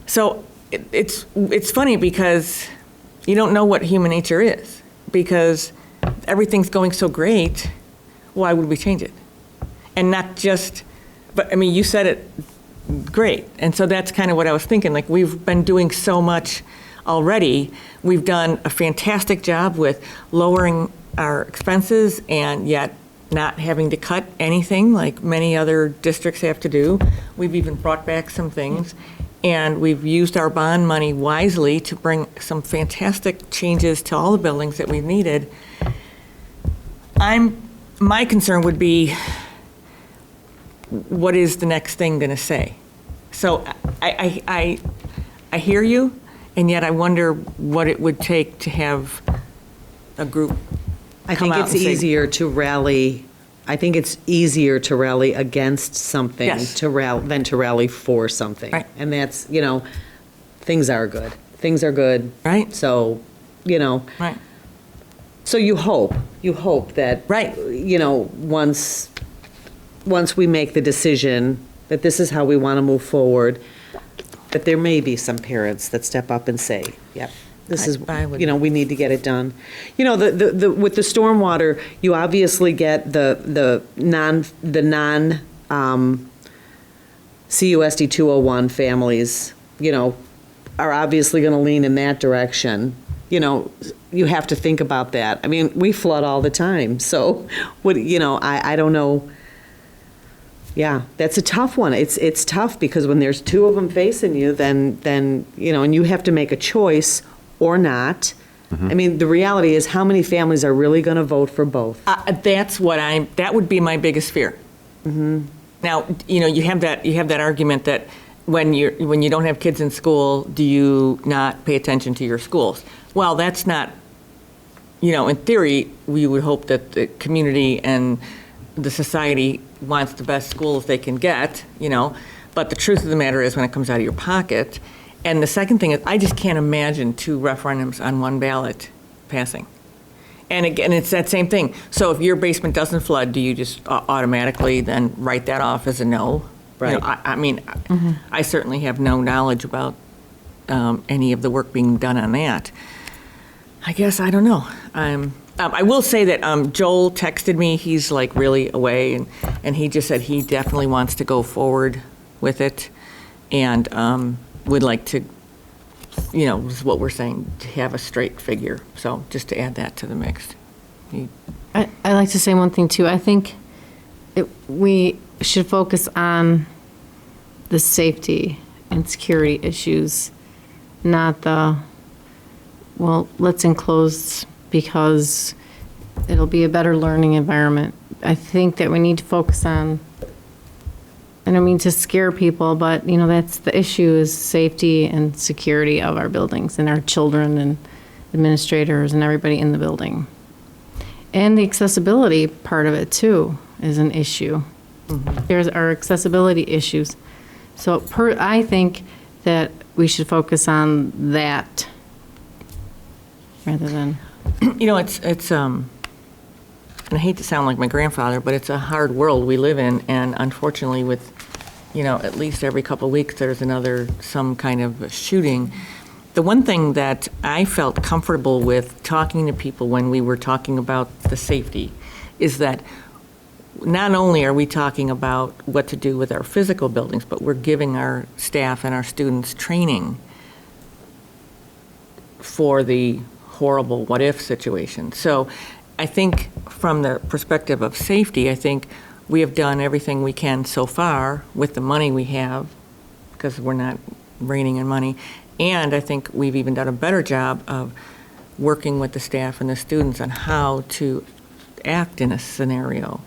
Speaker 1: so it's funny because you don't know what human nature is. Because everything's going so great, why would we change it? And not just, but I mean, you said it great. And so that's kind of what I was thinking. Like, we've been doing so much already. We've done a fantastic job with lowering our expenses and yet not having to cut anything like many other districts have to do. We've even brought back some things. And we've used our bond money wisely to bring some fantastic changes to all the buildings that we've needed. My concern would be, what is the next thing going to say? So I hear you, and yet I wonder what it would take to have a group
Speaker 7: I
Speaker 1: come
Speaker 7: think
Speaker 1: out
Speaker 7: it's
Speaker 1: and say-
Speaker 7: easier to rally. I think it's easier to rally against something
Speaker 1: Yes.
Speaker 7: than to rally for something.
Speaker 1: Right.
Speaker 7: And that's, you know, things are good. Things are good.
Speaker 1: Right.
Speaker 7: So, you know,
Speaker 1: Right.
Speaker 7: so you hope that,
Speaker 1: Right.
Speaker 7: you know, once we make the decision that this is how we want to move forward, that there may be some parents that step up and say, yep, this is,
Speaker 1: I would-
Speaker 7: you know, we need to get it done. You know, the with the stormwater, you obviously get the non CUSD 201 families, you know, are obviously going to lean in that direction, you know, you have to think about that. I mean, we flood all the time, so what, you know, I don't know. Yeah, that's a tough one. It's tough because when there's two of them facing you, then, you know, and you have to make a choice or not. I mean, the reality is how many families are really going to vote for both?
Speaker 1: That would be my biggest fear. Now, you know, you have that argument that when you don't have kids in school, do you not pay attention to your schools? Well, that's not, you know, in theory, we would hope that the community and the society wants the best schools they can get, you know, but the truth of the matter is when it comes out of your pocket. And the second thing is, I just can't imagine two referendums on one ballot passing. And again, it's that same thing. So if your basement doesn't flood, do you just automatically then write that off as a no?
Speaker 7: Right.
Speaker 1: You know, I mean, I certainly have no knowledge about any of the work being done on that. I guess, I don't know. I will say that Joel texted me. He's like really away, and he just said he definitely wants to go forward with it and would like to, you know, is what we're saying, to have a straight figure. So just to add that to the mix.
Speaker 9: I like to say one thing too. I think we should focus on the safety and security issues, not the, well, let's enclose because it'll be a better learning environment. I think that we need to focus on, I don't mean to scare people, but, you know, that's the issue, is safety and security of our buildings and our children and administrators and everybody in the building. And the accessibility part of it too is an issue. There's our accessibility issues. So I think that we should focus on that rather than.
Speaker 1: You know, it's and I hate to sound like my grandfather, but it's a hard world we live in, and unfortunately with, you know, at least every couple of weeks there's some kind of shooting. The one thing that I felt comfortable with talking to people when we were talking about the safety is that not only are we talking about what to do with our physical buildings, but we're giving our staff and our students training for the horrible what-if situation. So I think from the perspective of safety, I think we have done everything we can so far with the money we have, because we're not reining in money. And I think we've even done a better job of working with the staff and the students on how to act in a scenario.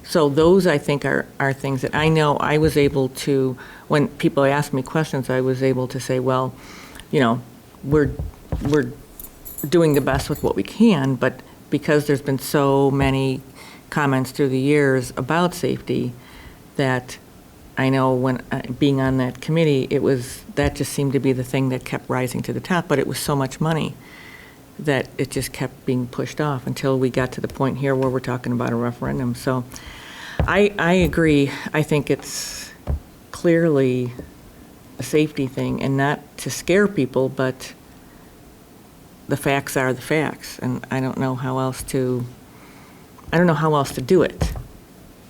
Speaker 1: So those, I think, are things that I know I was able to, when people ask me questions, I was able to say, well, you know, we're doing the best with what we can, but because there's been so many comments through the years about safety, that I know when being on that committee, that just seemed to be the thing that kept rising to the top, but it was so much money that it just kept being pushed off until we got to the point here where we're talking about a referendum. So I agree. I think it's clearly a safety thing, and not to scare people, but the facts are the facts, and I don't know how else to do it.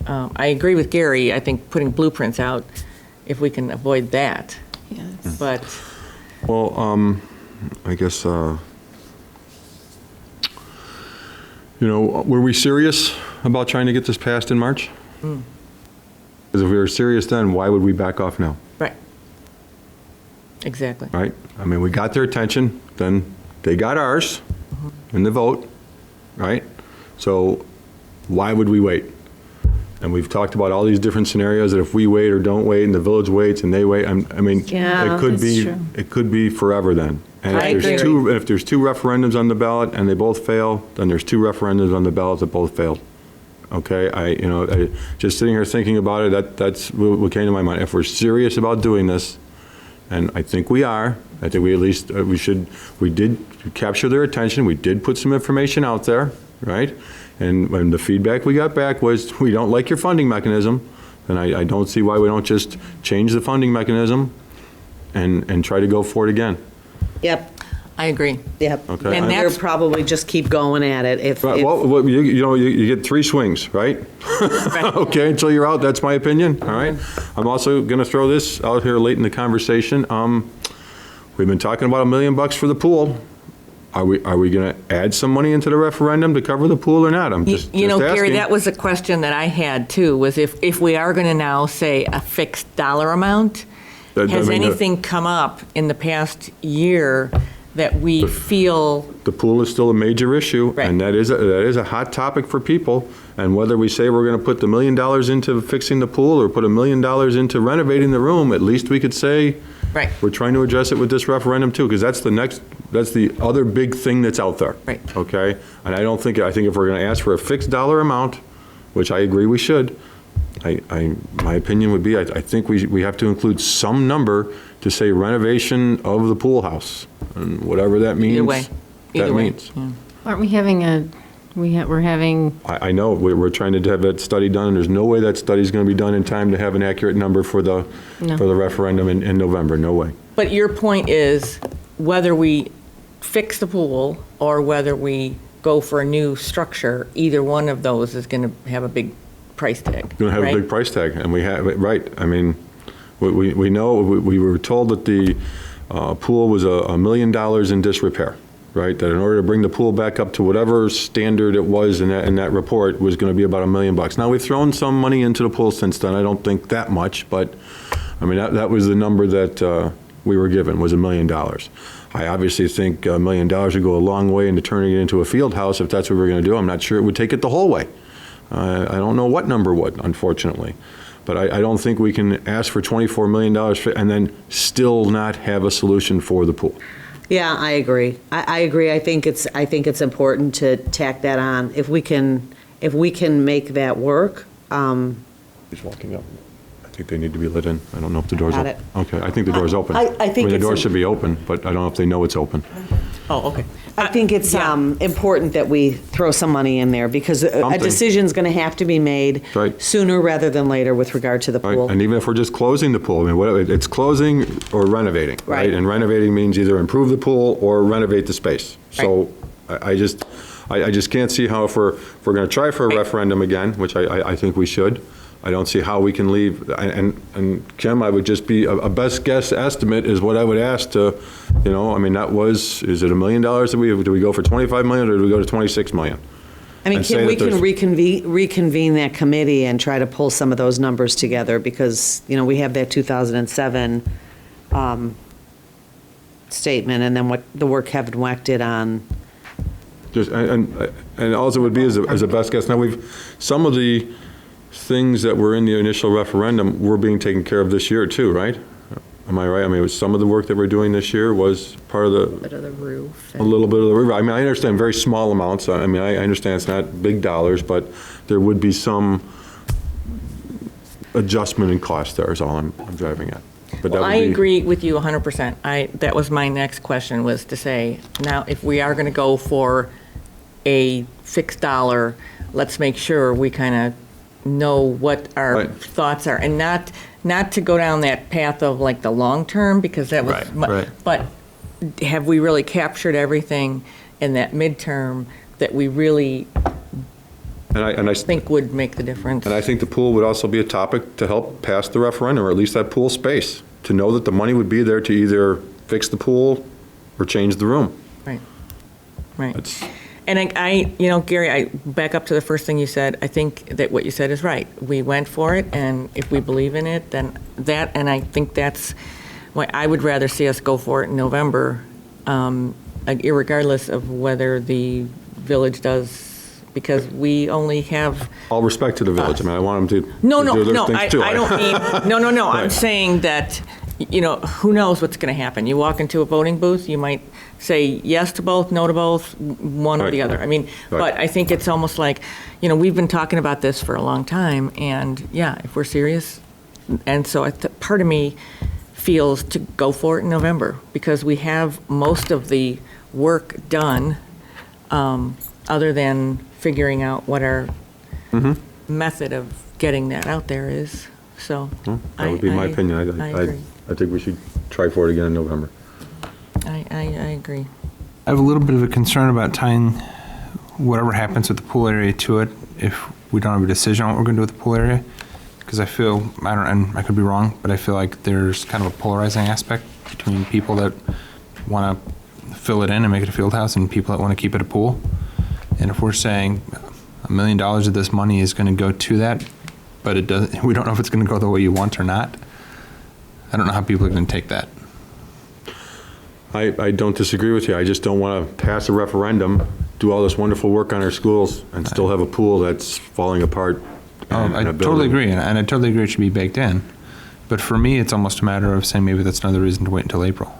Speaker 1: I agree with Gary. I think putting blueprints out, if we can avoid that.
Speaker 9: Yes.
Speaker 1: But
Speaker 3: Well, I guess, you know, were we serious about trying to get this passed in March? Because if we were serious then, why would we back off now,
Speaker 1: right, exactly.
Speaker 3: right? I mean, we got their attention, then they got ours in the vote, right? So why would we wait? And we've talked about all these different scenarios that if we wait or don't wait and the village waits and they wait, I mean,
Speaker 9: Yeah,
Speaker 3: it could
Speaker 9: that's
Speaker 3: be,
Speaker 9: true.
Speaker 3: it could be forever then. And
Speaker 7: I
Speaker 3: if there's
Speaker 7: agree.
Speaker 3: if there's two referendums on the ballot and they both fail, then there's two referendums on the ballot that both failed. Okay, just sitting here thinking about it, that's what came to my mind. If we're serious about doing this, and I think we are, I think we at least, we did capture their attention, we did put some information out there, right? And when the feedback we got back was, we don't like your funding mechanism, then I don't see why we don't just change the funding mechanism and try to go for it again.
Speaker 7: Yep,
Speaker 1: I agree.
Speaker 7: yep.
Speaker 3: Okay.
Speaker 1: And
Speaker 7: And
Speaker 1: that's-
Speaker 7: we'll probably just keep going at it if.
Speaker 3: But, well, you get 3 swings, right? Okay, until you're out, that's my opinion, all right? I'm also going to throw this out here late in the conversation. we've been talking about $1 million for the pool. Are we going to add some money into the referendum to cover the pool or not? I'm just
Speaker 1: You know, Gary,
Speaker 3: asking.
Speaker 1: that was a question that I had too, was if we are going to now say a fixed dollar amount,
Speaker 3: That- I
Speaker 1: has
Speaker 3: mean,
Speaker 1: anything come up in the past year that we feel,
Speaker 3: The pool is still a major issue,
Speaker 1: Right.
Speaker 3: and that is a hot topic for people. And whether we say we're going to put the $1 million into fixing the pool or put $1 million into renovating the room, at least we could say,
Speaker 1: right,
Speaker 3: we're trying to address it with this referendum too, because that's the other big thing that's out there.
Speaker 1: Right.
Speaker 3: Okay? And I think if we're going to ask for a fixed dollar amount, which I agree we should, my opinion would be, I think we have to include some number to say renovation of the pool house, and whatever that means.
Speaker 1: either way, either
Speaker 3: That
Speaker 1: way.
Speaker 3: means.
Speaker 1: yeah.
Speaker 9: Aren't we having we're having,
Speaker 3: I know, we're trying to have that study done, and there's no way that study's going to be done in time to have an accurate number for the
Speaker 9: No.
Speaker 3: referendum in November, no way.
Speaker 1: But your point is, whether we fix the pool or whether we go for a new structure, either one of those is going to have a big price tag,
Speaker 3: Going to have a
Speaker 1: right?
Speaker 3: big price tag, and we have, right, I mean, we know, we were told that the pool was $1 million in disrepair, right? That in order to bring the pool back up to whatever standard it was in that report was going to be about $1 million. Now, we've thrown some money into the pool since then, I don't think that much, but, I mean, that was the number that we were given, was $1 million. I obviously think $1 million would go a long way into turning it into a field house if that's what we're going to do. I'm not sure it would take it the whole way. I don't know what number would, unfortunately. But I don't think we can ask for $24 million and then still not have a solution for the pool.
Speaker 7: Yeah, I agree. I agree. I think it's important to tack that on. If we can make that work,
Speaker 3: He's walking up. I think they need to be lit in. I don't know if the door's
Speaker 7: Got
Speaker 3: open.
Speaker 7: it.
Speaker 3: Okay, I think the door's open.
Speaker 7: I think
Speaker 3: mean, the
Speaker 7: it's
Speaker 3: door
Speaker 7: a-
Speaker 3: should be open, but I don't know if they know it's open.
Speaker 1: Oh, okay.
Speaker 7: I think it's
Speaker 1: Yeah.
Speaker 7: important that we throw some money in there because a
Speaker 3: Something.
Speaker 7: decision's going to have to be made
Speaker 3: Right.
Speaker 7: sooner rather than later with regard to the
Speaker 3: Right,
Speaker 7: pool.
Speaker 3: and even if we're just closing the pool, I mean, whatever, it's closing or renovating, right?
Speaker 7: Right.
Speaker 3: And renovating means either improve the pool or renovate the space. So I just can't see how if we're going to try for a referendum again, which I think we should, I don't see how we can leave, and Kim, I would just be, a best guess estimate is what I would ask to, I mean, is it $1 million do we go for 25 million or do we go to 26 million?
Speaker 7: I mean,
Speaker 3: and say
Speaker 7: Kim, we
Speaker 3: that
Speaker 7: can
Speaker 3: there's-
Speaker 7: reconvene that committee and try to pull some of those numbers together because, we have that 2007 statement and then what the work Kevin Weck did on,
Speaker 3: Just, and also would be as a best guess. Now, some of the things that were in the initial referendum were being taken care of this year too, right? Am I right? I mean, some of the work that we're doing this year was part of
Speaker 6: Bit of the roof.
Speaker 3: a little bit of the river. I mean, I understand very small amounts. I mean, I understand it's not big dollars, but there would be some adjustment in cost there is all I'm driving at. But that
Speaker 1: Well,
Speaker 3: would
Speaker 1: I
Speaker 3: be-
Speaker 1: agree with you 100%. That was my next question, was to say, now, if we are going to go for a fixed dollar, let's make sure we kind of know what our
Speaker 3: Right.
Speaker 1: thoughts are, and not to go down that path of like the long term, because that was,
Speaker 3: Right.
Speaker 1: but have we really captured everything in that midterm that we really
Speaker 3: And I
Speaker 1: think would make the difference?
Speaker 3: And I think the pool would also be a topic to help pass the referendum, or at least that pool space, to know that the money would be there to either fix the pool or change the room.
Speaker 1: Right, right.
Speaker 3: It's,
Speaker 1: And Gary, I back up to the first thing you said. I think that what you said is right. We went for it, and if we believe in it, then that, and I think that's why I would rather see us go for it in November, irregardless of whether the village does, because we only have.
Speaker 3: all respect to the village, I mean, I want them to
Speaker 1: No,
Speaker 3: do their
Speaker 1: no,
Speaker 3: things too.
Speaker 1: I don't mean, no, I'm
Speaker 3: Right.
Speaker 1: saying that, who knows what's going to happen? You walk into a voting booth, you might say yes to both, no to both, one or the
Speaker 3: Right.
Speaker 1: other. I mean,
Speaker 3: Right.
Speaker 1: but I think it's almost like, we've been talking about this for a long time, and yeah, if we're serious, and so part of me feels to go for it in November, because we have most of the work done, other than figuring out what our method of getting that out there is, so.
Speaker 3: That would be my opinion.
Speaker 1: I agree.
Speaker 3: I think we should try for it again in November.
Speaker 1: I agree.
Speaker 8: I have a little bit of a concern about tying whatever happens with the pool area to it if we don't have a decision on what we're going to do with the pool area. Because I feel, and I could be wrong, but I feel like there's kind of a polarizing aspect between people that want to fill it in and make it a field house and people that want to keep it a pool. And if we're saying $1 million of this money is going to go to that, but it doesn't, we don't know if it's going to go the way you want or not, I don't know how people are going to take that.
Speaker 3: I don't disagree with you. I just don't want to pass a referendum, do all this wonderful work on our schools, and still have a pool that's falling apart.
Speaker 8: I totally agree, and I totally agree it should be baked in. But for me, it's almost a matter of saying maybe that's another reason to wait until April.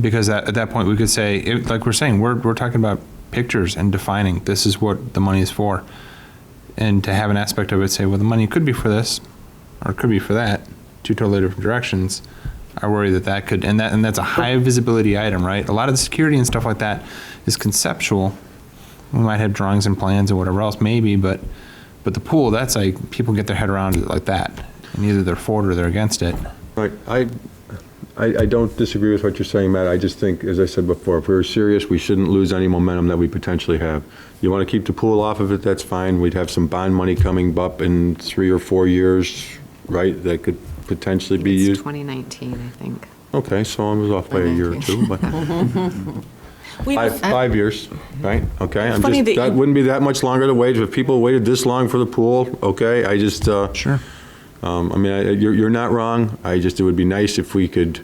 Speaker 8: Because at that point, we could say, like we're saying, we're talking about pictures and defining this is what the money is for. And to have an aspect of it say, well, the money could be for this, or it could be for that, two totally different directions. I worry that could, and that's a high visibility item, right? A lot of the security and stuff like that is conceptual. We might have drawings and plans and whatever else, maybe, but the pool, that's like, people get their head around it like that. And either they're for it or they're against it.
Speaker 3: Right. I don't disagree with what you're saying, Matt. I just think, as I said before, if we were serious, we shouldn't lose any momentum that we potentially have. You want to keep the pool off of it, that's fine. We'd have some bond money coming up in 3 or 4 years, right, that could potentially be
Speaker 6: It's
Speaker 3: used.
Speaker 6: 2019, I think.
Speaker 3: Okay, so I was off by a year or two, but
Speaker 1: We-
Speaker 3: 5 years, right? Okay,
Speaker 1: funny that
Speaker 3: that
Speaker 1: you-
Speaker 3: wouldn't be that much longer to wait. If people waited this long for the pool, okay, I just,
Speaker 8: Sure.
Speaker 3: I mean, you're not wrong. It would be nice if we could,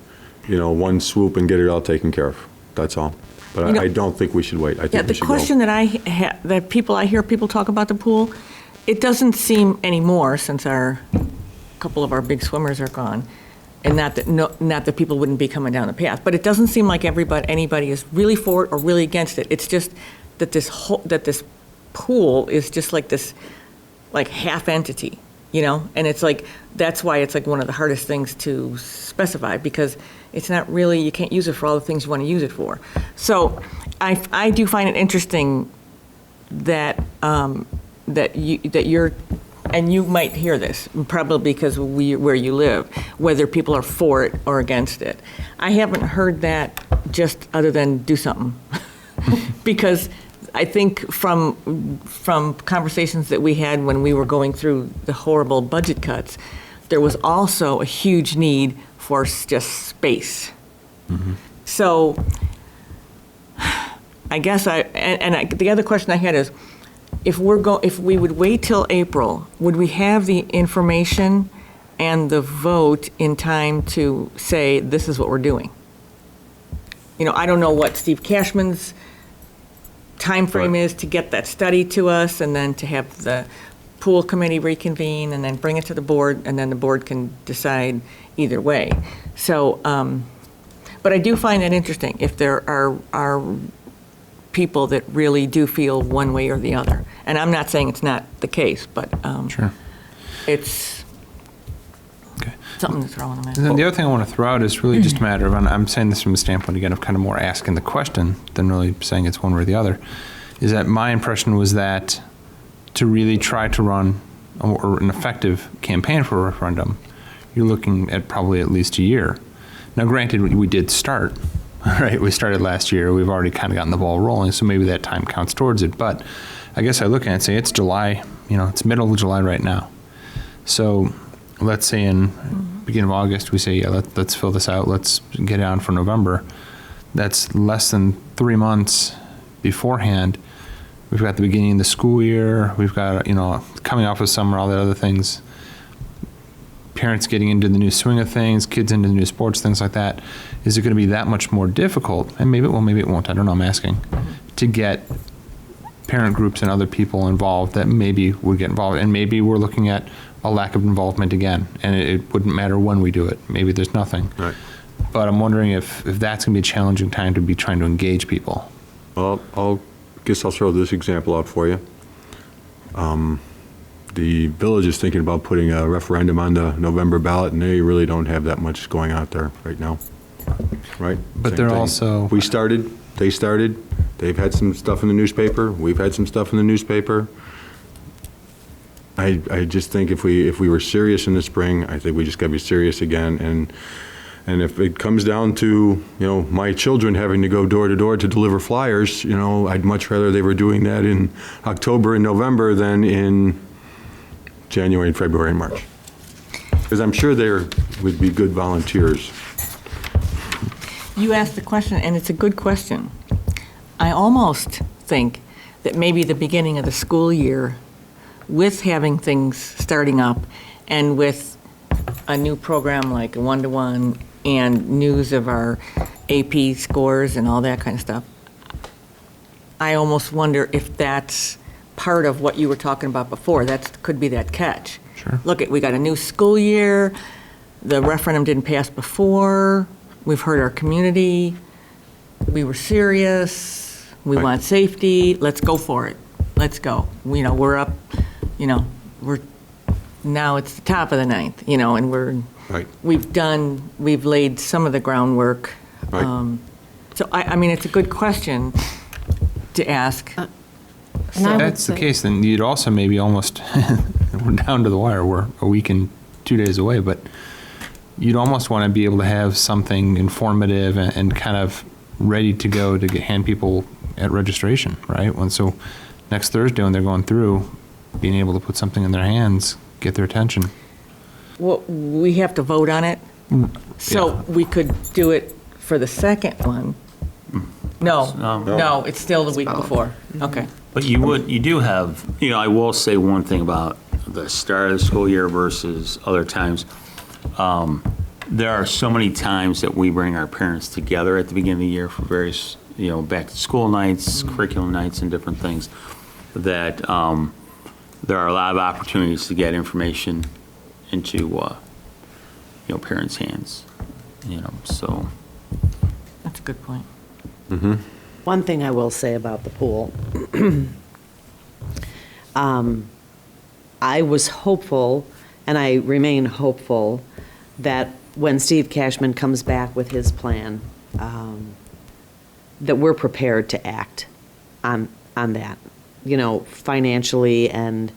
Speaker 3: one swoop and get it all taken care of. That's all. But I don't think we should wait. I
Speaker 1: Yeah,
Speaker 3: think
Speaker 1: the
Speaker 3: we should go.
Speaker 1: question that I hear people talk about the pool, it doesn't seem anymore since a couple of our big swimmers are gone, and not that people wouldn't be coming down the path, but it doesn't seem like anybody is really for it or really against it. It's just that this pool is just like this, like half entity, and it's like, that's why it's like one of the hardest things to specify, because it's not really, you can't use it for all the things you want to use it for. So I do find it interesting that you're, and you might hear this, probably because where you live, whether people are for it or against it. I haven't heard that just other than do something. Because I think from conversations that we had when we were going through the horrible budget cuts, there was also a huge need for just space.
Speaker 8: Mm-hmm.
Speaker 1: So I guess the other question I had is, if we would wait till April, would we have the information and the vote in time to say, this is what we're doing? I don't know what Steve Cashman's timeframe is to get that study to us, and then to have the pool committee reconvene, and then bring it to the board, and then the board can decide either way. So, but I do find that interesting, if there are people that really do feel one way or the other. And I'm not saying it's not the case, but
Speaker 8: Sure.
Speaker 1: it's
Speaker 8: Okay.
Speaker 1: something to throw in the
Speaker 8: And then the other thing I want to throw out is really just a matter of, and I'm saying this from the standpoint, again, of kind of more asking the question than really saying it's one way or the other, is that my impression was that to really try to run an effective campaign for a referendum, you're looking at probably at least a year. Now, granted, we did start, right? We started last year. We've already kind of gotten the ball rolling, so maybe that time counts towards it. But I guess I look at it and say it's July, it's middle of July right now. So let's say in beginning of August, we say, yeah, let's fill this out. Let's get it on for November. That's less than 3 months beforehand. We've got the beginning of the school year. We've got, coming off of summer, all the other things. Parents getting into the new swing of things, kids into the new sports, things like that. Is it going to be that much more difficult? And maybe it will, maybe it won't. I don't know. I'm asking. To get parent groups and other people involved that maybe would get involved. And maybe we're looking at a lack of involvement again. And it wouldn't matter when we do it. Maybe there's nothing.
Speaker 3: Right.
Speaker 8: But I'm wondering if that's going to be a challenging time to be trying to engage people.
Speaker 3: Well, I'll throw this example out for you. The village is thinking about putting a referendum on the November ballot, and they really don't have that much going out there right now, right?
Speaker 8: But
Speaker 3: Same
Speaker 8: they're
Speaker 3: thing.
Speaker 8: also-
Speaker 3: We started, they started, they've had some stuff in the newspaper, we've had some stuff in the newspaper. I just think if we were serious in the spring, I think we just gotta be serious again, and if it comes down to, my children having to go door to door to deliver flyers, I'd much rather they were doing that in October and November than in January and February and March. Because I'm sure they would be good volunteers.
Speaker 1: You asked the question, and it's a good question. I almost think that maybe the beginning of the school year, with having things starting up, and with a new program like a one-to-one, and news of our AP scores and all that kind of stuff, I almost wonder if that's part of what you were talking about before. That could be that catch.
Speaker 8: Sure.
Speaker 1: Look, we got a new school year, the referendum didn't pass before, we've heard our community, we were serious, we
Speaker 3: Right.
Speaker 1: want safety, let's go for it. Let's go. We're up, now it's the top of the ninth, and
Speaker 3: Right.
Speaker 1: we've laid some of the groundwork.
Speaker 3: Right.
Speaker 1: So I mean, it's a good question to ask.
Speaker 9: And I would
Speaker 8: That's the
Speaker 9: say-
Speaker 8: case, then you'd also maybe almost, we're down to the wire, we're a week and 2 days away, but you'd almost want to be able to have something informative and kind of ready to go to hand people at registration, right? So next Thursday when they're going through, being able to put something in their hands, get their attention.
Speaker 1: Well, we have to vote on it, so we could do it for the second one. No, it's still the week before. Okay.
Speaker 5: But you do have, I will say one thing about the start of the school year versus other times. There are so many times that we bring our parents together at the beginning of the year for various, back to school nights, curriculum nights, and different things, that there are a lot of opportunities to get information into, parents' hands, so.
Speaker 1: That's a good point.
Speaker 7: One thing I will say about the pool, I was hopeful, and I remain hopeful, that when Steve Cashman comes back with his plan, that we're prepared to act on that, financially, and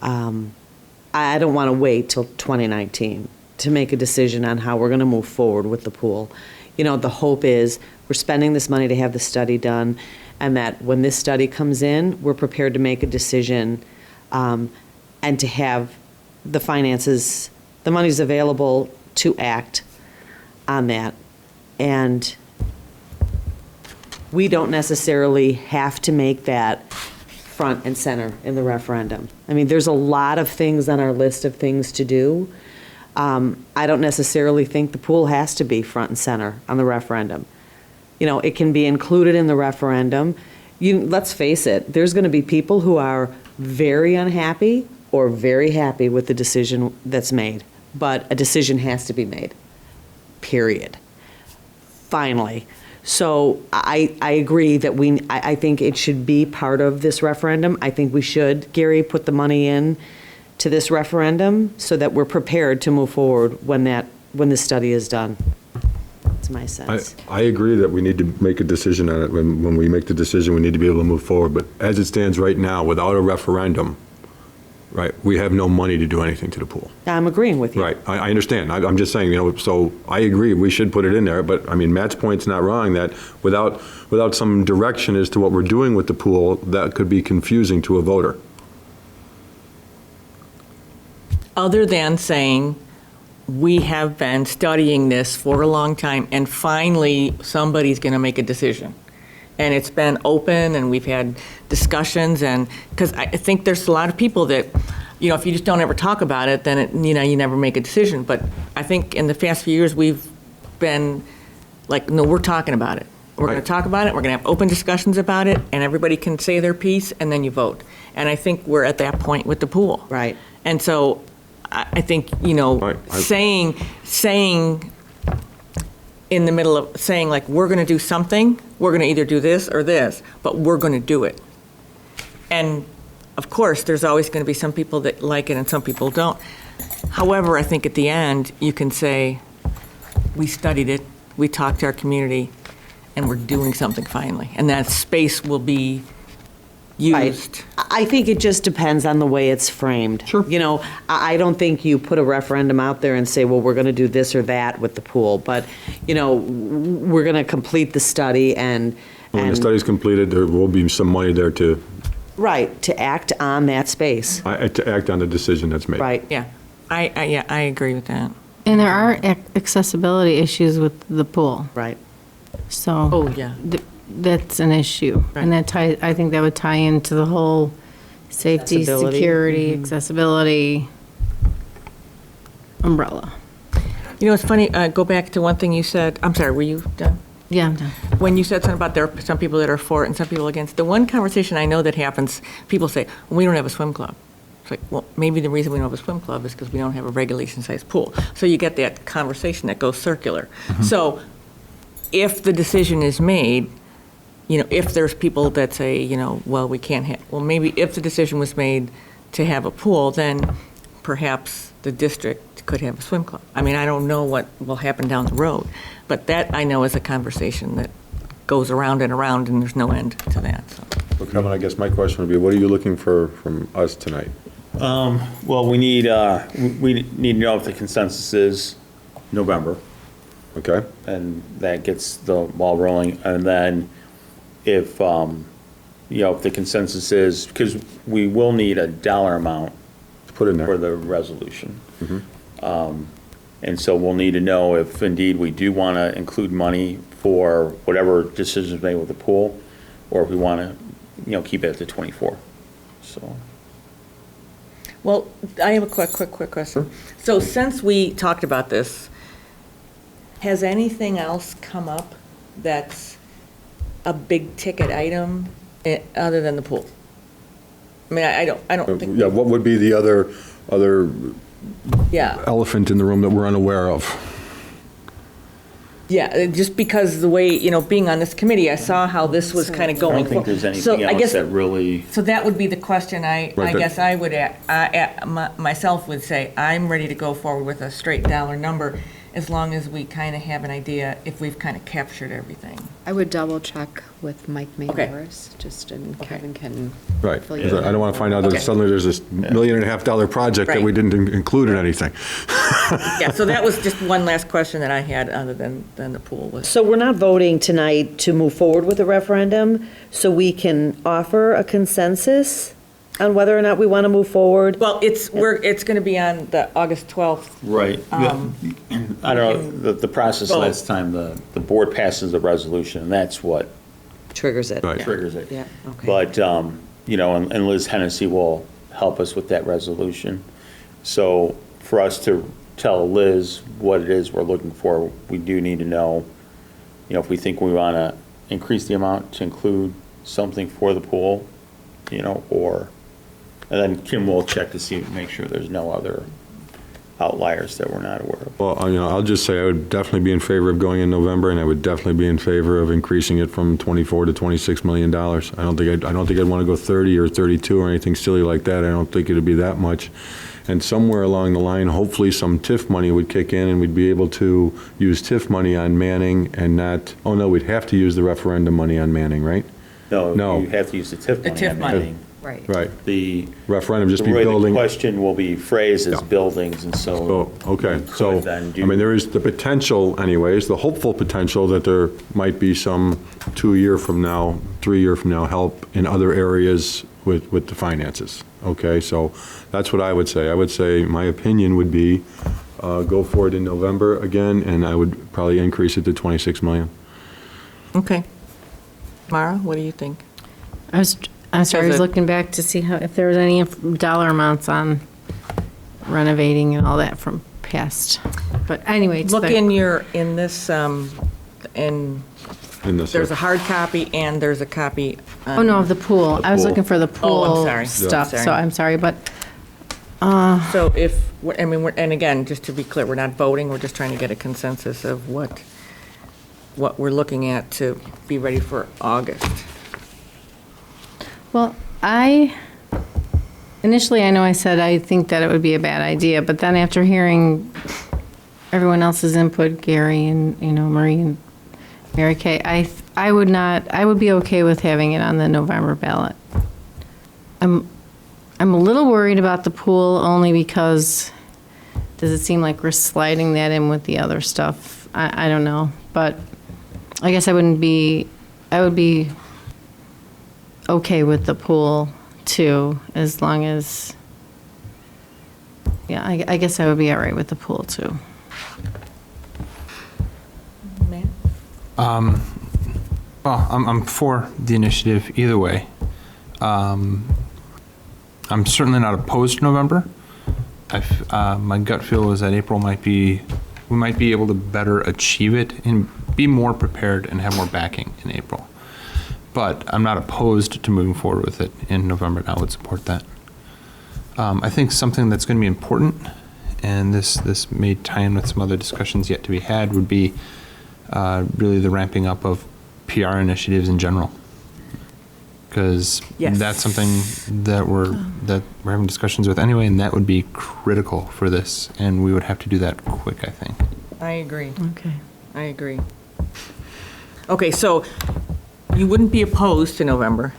Speaker 7: I don't want to wait till 2019 to make a decision on how we're going to move forward with the pool. The hope is we're spending this money to have the study done, and that when this study comes in, we're prepared to make a decision and to have the finances, the money's available to act on that. And we don't necessarily have to make that front and center in the referendum. I mean, there's a lot of things on our list of things to do. I don't necessarily think the pool has to be front and center on the referendum. It can be included in the referendum. Let's face it, there's going to be people who are very unhappy or very happy with the decision that's made. But a decision has to be made, period. Finally. So I agree that I think it should be part of this referendum. I think we should, Gary, put the money in to this referendum so that we're prepared to move forward when this study is done. That's my sense.
Speaker 3: I agree that we need to make a decision on it. When we make the decision, we need to be able to move forward. But as it stands right now, without a referendum, right, we have no money to do anything to the pool.
Speaker 7: I'm agreeing with you.
Speaker 3: Right, I understand. I'm just saying, so I agree, we should put it in there. But, I mean, Matt's point's not wrong, that without some direction as to what we're doing with the pool, that could be confusing to a voter.
Speaker 1: Other than saying, we have been studying this for a long time, and finally, somebody's going to make a decision. And it's been open, and we've had discussions, and, because I think there's a lot of people that, if you just don't ever talk about it, then, you never make a decision. But I think in the past few years, we've been like, no, we're talking about it. We're going
Speaker 3: Right.
Speaker 1: to talk about it, we're going to have open discussions about it, and everybody can say their piece, and then you vote. And I think we're at that point with the pool.
Speaker 7: Right.
Speaker 1: And so I think,
Speaker 3: Right.
Speaker 1: saying in the middle of saying, like, we're going to do something, we're going to either do this or this, but we're going to do it. And of course, there's always going to be some people that like it and some people don't. However, I think at the end, you can say, we studied it, we talked to our community, and we're doing something finally. And that space will be used.
Speaker 7: I think it just depends on the way it's framed.
Speaker 3: Sure.
Speaker 7: I don't think you put a referendum out there and say, well, we're going to do this or that with the pool, but, we're going to complete the study and.
Speaker 3: When the study's completed, there will be some money there to
Speaker 7: Right, to act on that space.
Speaker 3: act on the decision that's made.
Speaker 7: Right.
Speaker 1: Yeah, I agree with that.
Speaker 9: And there are accessibility issues with the pool.
Speaker 7: Right.
Speaker 9: So.
Speaker 1: Oh, yeah.
Speaker 9: That's an issue. And I think that would tie into the whole safety,
Speaker 7: Accessibility.
Speaker 9: security, accessibility umbrella.
Speaker 1: You know, it's funny, go back to one thing you said, I'm sorry, were you done?
Speaker 9: Yeah, I'm done.
Speaker 1: When you said something about there are some people that are for it and some people against, the one conversation I know that happens, people say, well, we don't have a swim club. It's like, well, maybe the reason we don't have a swim club is because we don't have a regulation-sized pool. So you get that conversation that goes circular. So if the decision is made, you know, if there's people that say, you know, well, we can't have, well, maybe if the decision was made to have a pool, then perhaps the district could have a swim club. I mean, I don't know what will happen down the road, but that I know is a conversation that goes around and around, and there's no end to that, so.
Speaker 3: Well, Kevin, I guess my question would be, what are you looking for from us tonight?
Speaker 5: Well, we need to know if the consensus is November,
Speaker 3: Okay?
Speaker 5: and that gets the ball rolling. And then if, you know, if the consensus is, because we will need a dollar amount
Speaker 3: Put in
Speaker 5: for
Speaker 3: there.
Speaker 5: the resolution. And so we'll need to know if indeed we do want to include money for whatever decisions made with the pool, or if we want to, you know, keep it at the 24. So.
Speaker 1: Well, I have a quick question. So since we talked about this, has anything else come up that's a big ticket item other than the pool? I mean, I don't think.
Speaker 3: Yeah, what would be the other
Speaker 1: Yeah,
Speaker 3: elephant in the room that we're unaware of?
Speaker 1: yeah, just because the way, you know, being on this committee, I saw how this was kind of
Speaker 5: I
Speaker 1: going.
Speaker 5: don't think there's
Speaker 1: So
Speaker 5: anything
Speaker 1: I
Speaker 5: else
Speaker 1: guess-
Speaker 5: that really,
Speaker 1: So that would be the question I
Speaker 3: Right, but-
Speaker 1: guess I would, myself would say, I'm ready to go forward with a straight dollar number as long as we kind of have an idea if we've kind of captured everything.
Speaker 6: I would double check with Mike
Speaker 1: Okay.
Speaker 6: Mayors, just, and Kevin can.
Speaker 3: Right.
Speaker 6: fill
Speaker 3: 'Cause
Speaker 6: you
Speaker 3: I don't
Speaker 6: in.
Speaker 3: want to find out that
Speaker 1: Okay.
Speaker 3: suddenly there's this $1.5 million project that we
Speaker 1: Right.
Speaker 3: didn't include in anything.
Speaker 1: Yeah, so that was just one last question that I had other than the pool was.
Speaker 7: So we're not voting tonight to move forward with a referendum, so we can offer a consensus on whether or not we want to move forward?
Speaker 1: Well, it's going to be on the August 12th.
Speaker 5: right. I don't know, the process
Speaker 1: Well-
Speaker 5: last time, the board passes the resolution, and that's what
Speaker 7: Triggers it.
Speaker 3: Right.
Speaker 5: triggers it.
Speaker 7: Yeah, okay.
Speaker 5: But, you know, and Liz Hennessy will help us with that resolution. So for us to tell Liz what it is we're looking for, we do need to know, you know, if we think we want to increase the amount to include something for the pool, you know, or, and then Kim will check to see, make sure there's no other outliers that we're not aware of.
Speaker 3: Well, you know, I'll just say I would definitely be in favor of going in November, and I would definitely be in favor of increasing it from 24 to 26 million dollars. I don't think I'd want to go 30 or 32 or anything silly like that. I don't think it'd be that much. And somewhere along the line, hopefully some TIF money would kick in, and we'd be able to use TIF money on Manning and not, oh no, we'd have to use the referendum money on Manning, right?
Speaker 5: No,
Speaker 3: No.
Speaker 5: you have to use the TIF money.
Speaker 1: TIF
Speaker 5: on
Speaker 1: money.
Speaker 5: Manning.
Speaker 6: Right.
Speaker 3: Right.
Speaker 5: The
Speaker 3: Referendum, just
Speaker 5: the
Speaker 3: be
Speaker 5: way the
Speaker 3: building.
Speaker 5: question will be phrased as
Speaker 3: Yeah.
Speaker 5: buildings, and so.
Speaker 3: Oh, okay,
Speaker 5: you
Speaker 3: so,
Speaker 5: could then do-
Speaker 3: I mean, there is the potential anyways, the hopeful potential that there might be some 2-year from now, 3-year from now, help in other areas with the finances. Okay, so that's what I would say. I would say, my opinion would be, go for it in November again, and I would probably increase it to 26 million.
Speaker 1: Okay. Mara, what do you think?
Speaker 9: I'm sorry, I was
Speaker 1: Does it-
Speaker 9: looking back to see if there was any dollar amounts on renovating and all that from past. But anyway. it's
Speaker 1: Look
Speaker 9: the-
Speaker 1: in this,
Speaker 3: In this.
Speaker 1: there's a hard copy and there's a copy.
Speaker 9: Oh, no, of the pool. I was
Speaker 5: pool.
Speaker 9: looking for the
Speaker 1: Oh, I'm
Speaker 9: pool
Speaker 1: sorry.
Speaker 9: stuff,
Speaker 1: Yeah.
Speaker 9: so I'm sorry, but
Speaker 1: So if, I mean, and again, just to be clear, we're not voting, we're just trying to get a consensus of what we're looking at to be ready for August.
Speaker 9: Well, initially, I know I said I think that it would be a bad idea, but then after hearing everyone else's input, Gary and, you know, Marie and Mary Kay, I would be okay with having it on the November ballot. I'm a little worried about the pool only because does it seem like we're sliding that in with the other stuff? I don't know, but I guess I would be okay with the pool too, as long as, yeah, I guess I would be all right with the pool too.
Speaker 1: Ma'am?
Speaker 8: Well, I'm for the initiative either way. I'm certainly not opposed to November. My gut feel is that April we might be able to better achieve it and be more prepared and have more backing in April. But I'm not opposed to moving forward with it in November, and I would support that. I think something that's going to be important, and this may tie in with some other discussions yet to be had, would be really the ramping up of PR initiatives in general. Because
Speaker 1: Yes.
Speaker 8: that's something that we're having discussions with anyway, and that would be critical for this, and we would have to do that quick, I think.
Speaker 1: I agree.
Speaker 9: Okay.
Speaker 1: I agree. Okay, so you wouldn't be opposed to November?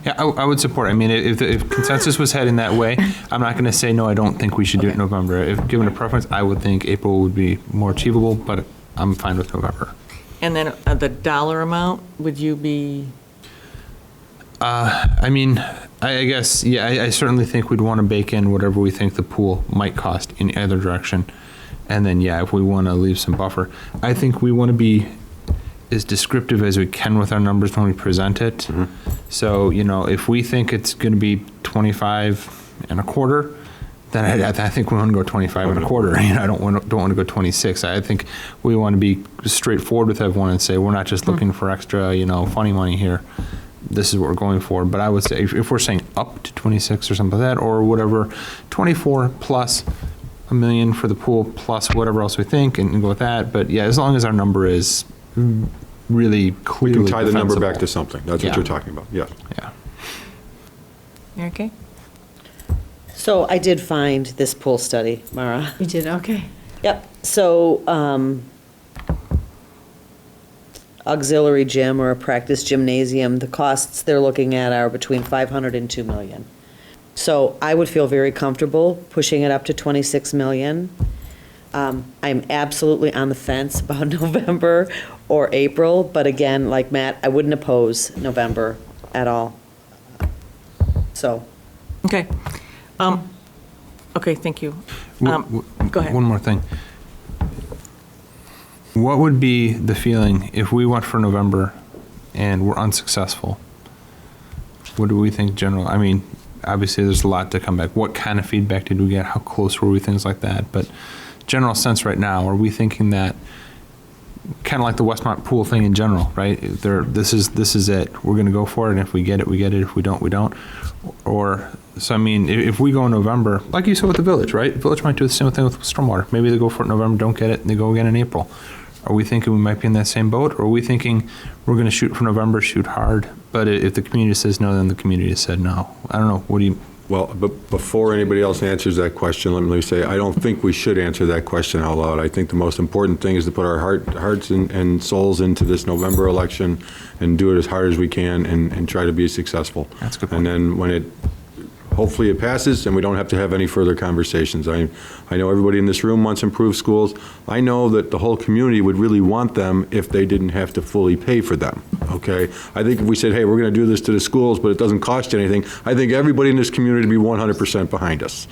Speaker 8: Yeah, I would support it. I mean, if consensus was heading that way, I'm not going to say, no, I don't think we should do it in November. If given a preference, I would think April would be more achievable, but I'm fine with November.
Speaker 1: And then the dollar amount, would you be?
Speaker 8: I mean, I guess, yeah, I certainly think we'd want to bake in whatever we think the pool might cost in either direction. And then, yeah, if we want to leave some buffer, I think we want to be as descriptive as we can with our numbers when we present it. Mm-hmm. So, if we think it's going to be 25 and a quarter, then I think we want to go 25 and a quarter. I don't want to go 26. I think we want to be straightforward with everyone and say, we're not just looking for extra, funny money here. This is what we're going for. But I would say if we're saying up to 26 or something like that, or whatever, 24 plus $1 million for the pool plus whatever else we think, and go with that. But yeah, as long as our number is really
Speaker 3: We
Speaker 8: clearly
Speaker 3: can tie the number
Speaker 8: defensible.
Speaker 3: back to something. That's
Speaker 8: Yeah.
Speaker 3: what you're talking about, yeah.
Speaker 8: Yeah.
Speaker 1: Okay.
Speaker 7: So I did find this pool study, Mara.
Speaker 9: You did, okay.
Speaker 7: Yep, so auxiliary gym or a practice gymnasium, the costs they're looking at are between 500 and 2 million. So I would feel very comfortable pushing it up to 26 million. I'm absolutely on the fence about November or April, but again, like Matt, I wouldn't oppose November at all. So,
Speaker 1: Okay. Okay, thank you. Go ahead.
Speaker 8: One more thing. What would be the feeling if we went for November and we're unsuccessful? What do we think general? I mean, obviously there's a lot to come back. What kind of feedback did we get? How close were we? Things like that. But general sense right now, are we thinking that kind of like the Westmont pool thing in general, right? This is it. We're going to go for it. And if we get it, we get it. If we don't, we don't. Or, so I mean, if we go in November, like you said with the village, right? The village might do the same thing with stormwater. Maybe they go for it in November, don't get it, and they go again in April. Are we thinking we might be in that same boat? Or are we thinking we're going to shoot for November, shoot hard, but if the community says no, then the community has said no? I don't know. What do you?
Speaker 3: Well, but before anybody else answers that question, let me say, I don't think we should answer that question out loud. I think the most important thing is to put our hearts and souls into this November election and do it as hard as we can and try to be successful.
Speaker 8: That's a good point.
Speaker 3: And then hopefully it passes and we don't have to have any further conversations. I know everybody in this room wants improved schools. I know that the whole community would really want them if they didn't have to fully pay for them, okay? I think if we said, hey, we're going to do this to the schools, but it doesn't cost you anything, I think everybody in this community would be 100% behind us.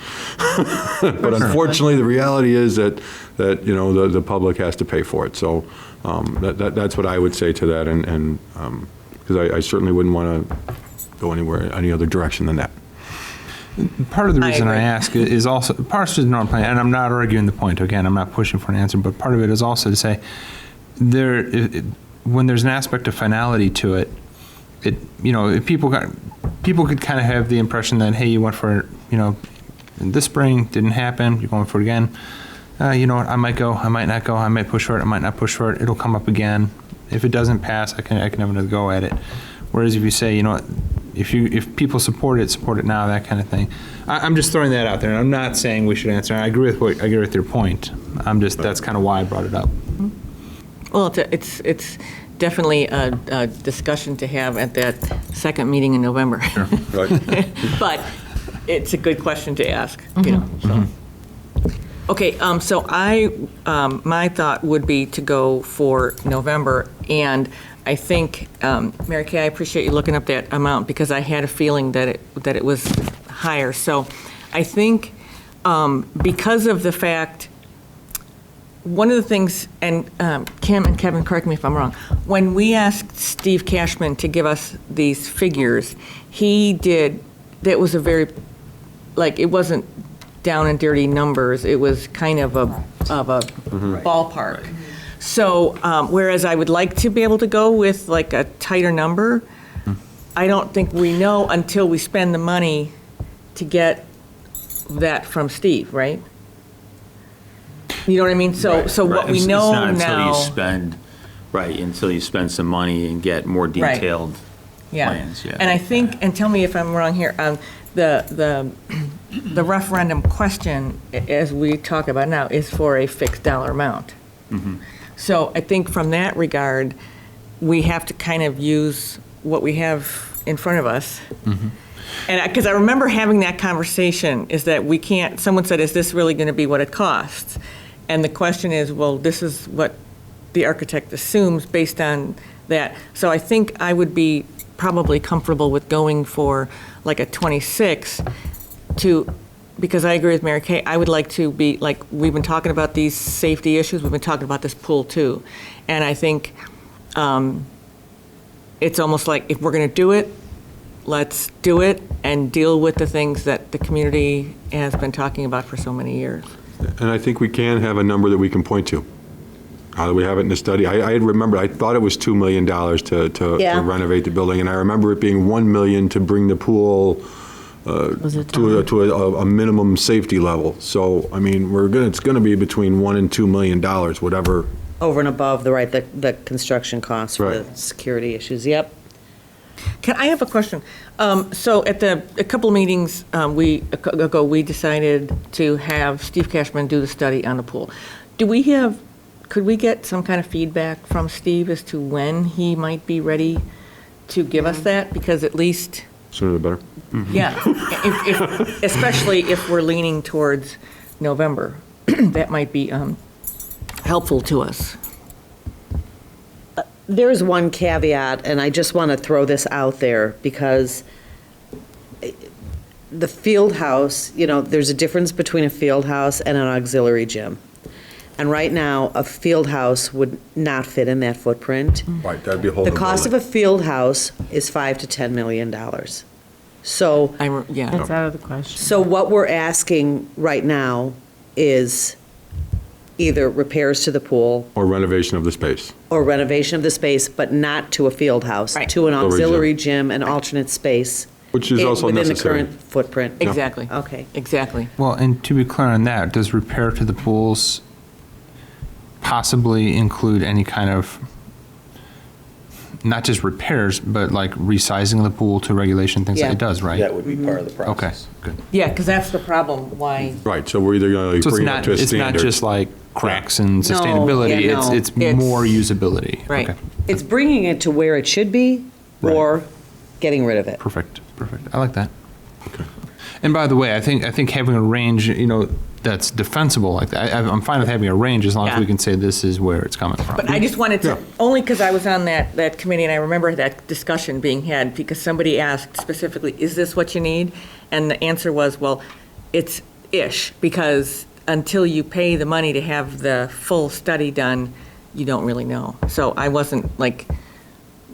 Speaker 3: But unfortunately, the reality is that the public has to pay for it. So that's what I would say to that, and because I certainly wouldn't want to go any other direction than that.
Speaker 8: Part of the
Speaker 1: I
Speaker 8: reason I
Speaker 1: agree.
Speaker 8: ask is also, part of the normal plan, and I'm not arguing the point, again, I'm not pushing for an answer, but part of it is also to say, when there's an aspect of finality to it, if people could kind of have the impression that, hey, you went for it, in this spring, didn't happen, you're going for it again. You know what, I might go, I might not go, I might push for it, I might not push for it, it'll come up again. If it doesn't pass, I can have another go at it. Whereas if you say, if people support it now, that kind of thing. I'm just throwing that out there, and I'm not saying we should answer. I agree with your point. That's kind of why I brought it up.
Speaker 1: Well, it's definitely a discussion to have at that second meeting in November.
Speaker 3: Right.
Speaker 1: But it's a good question to ask, so. Okay, so my thought would be to go for November, and I think, Mary Kay, I appreciate you looking up that amount, because I had a feeling that it was higher. So I think because of the fact one of the things, and Kim and Kevin, correct me if I'm wrong, when we asked Steve Cashman to give us these figures, that was a very, like, it wasn't down and dirty numbers, it was kind of a ballpark. So, whereas I would like to be able to go with like a tighter number, I don't think we know until we spend the money to get that from Steve, right? You know what I mean? So what we know now.
Speaker 5: It's not until you spend, right, until you spend some money and get more detailed plans, yeah.
Speaker 1: And I think, and tell me if I'm wrong here, the referendum question, as we talk about now, is for a fixed dollar amount. So I think from that regard, we have to kind of use what we have in front of us. And because I remember having that conversation, is that we can't, someone said, is this really going to be what it costs? And the question is, well, this is what the architect assumes based on that. So I think I would be probably comfortable with going for like a 26 because I agree with Mary Kay, I would like to be, like, we've been talking about these safety issues, we've been talking about this pool too. And I think it's almost like if we're going to do it, let's do it and deal with the things that the community has been talking about for so many years.
Speaker 3: And I think we can have a number that we can point to. We have it in the study. I remember, I thought it was $2 million to renovate the building, and I remember it being $1 million to bring the pool to a minimum safety level. So, I mean, it's going to be between $1 and $2 million, whatever.
Speaker 7: Over and above the construction costs for the security issues, yep.
Speaker 1: Can I have a question? So at a couple of meetings ago, we decided to have Steve Cashman do the study on the pool. Could we get some kind of feedback from Steve as to when he might be ready to give us that? Because at least,
Speaker 3: Sooner the better.
Speaker 1: yeah, especially if we're leaning towards November, that might be helpful to us.
Speaker 7: There's one caveat, and I just want to throw this out there, because the field house, there's a difference between a field house and an auxiliary gym. And right now, a field house would not fit in that footprint.
Speaker 3: Right, that'd be a whole
Speaker 7: The
Speaker 3: new
Speaker 7: cost of
Speaker 3: building.
Speaker 7: a field house is $5 to $10 million. So,
Speaker 9: That's out of the question.
Speaker 7: so what we're asking right now is either repairs to the pool
Speaker 3: Or renovation of the space.
Speaker 7: or renovation of the space, but not to a field house,
Speaker 1: Right.
Speaker 7: to an
Speaker 3: Auxiliary
Speaker 7: auxiliary gym, an alternate space.
Speaker 3: Which is also
Speaker 7: Within the
Speaker 3: necessary.
Speaker 7: current footprint.
Speaker 1: Exactly.
Speaker 7: Okay.
Speaker 1: Exactly.
Speaker 8: Well, and to be clear on that, does repair to the pools possibly include any kind of, not just repairs, but like resizing the pool to regulation, things
Speaker 7: Yeah.
Speaker 8: It does, right?
Speaker 10: That would be part of the
Speaker 8: Okay,
Speaker 10: process.
Speaker 8: good.
Speaker 1: Yeah, because that's the problem, why.
Speaker 3: Right, so we're either going to
Speaker 8: So
Speaker 3: bring it up to a
Speaker 8: it's not
Speaker 3: standard.
Speaker 8: just like cracks and
Speaker 7: No,
Speaker 8: sustainability,
Speaker 7: yeah, no.
Speaker 8: it's
Speaker 1: It's-
Speaker 8: more usability.
Speaker 1: Right.
Speaker 8: Okay,
Speaker 7: It's bringing it to where it should be or getting rid of it.
Speaker 8: perfect. I like that. And by the way, I think having a range, that's defensible like that, I'm fine with having a range as long as
Speaker 1: Yeah.
Speaker 8: we can say this is where it's coming from.
Speaker 1: But I just wanted to,
Speaker 3: Yeah.
Speaker 1: only because I was on that committee, and I remember that discussion being had, because somebody asked specifically, is this what you need? And the answer was, well, it's ish, because until you pay the money to have the full study done, you don't really know. So I wasn't like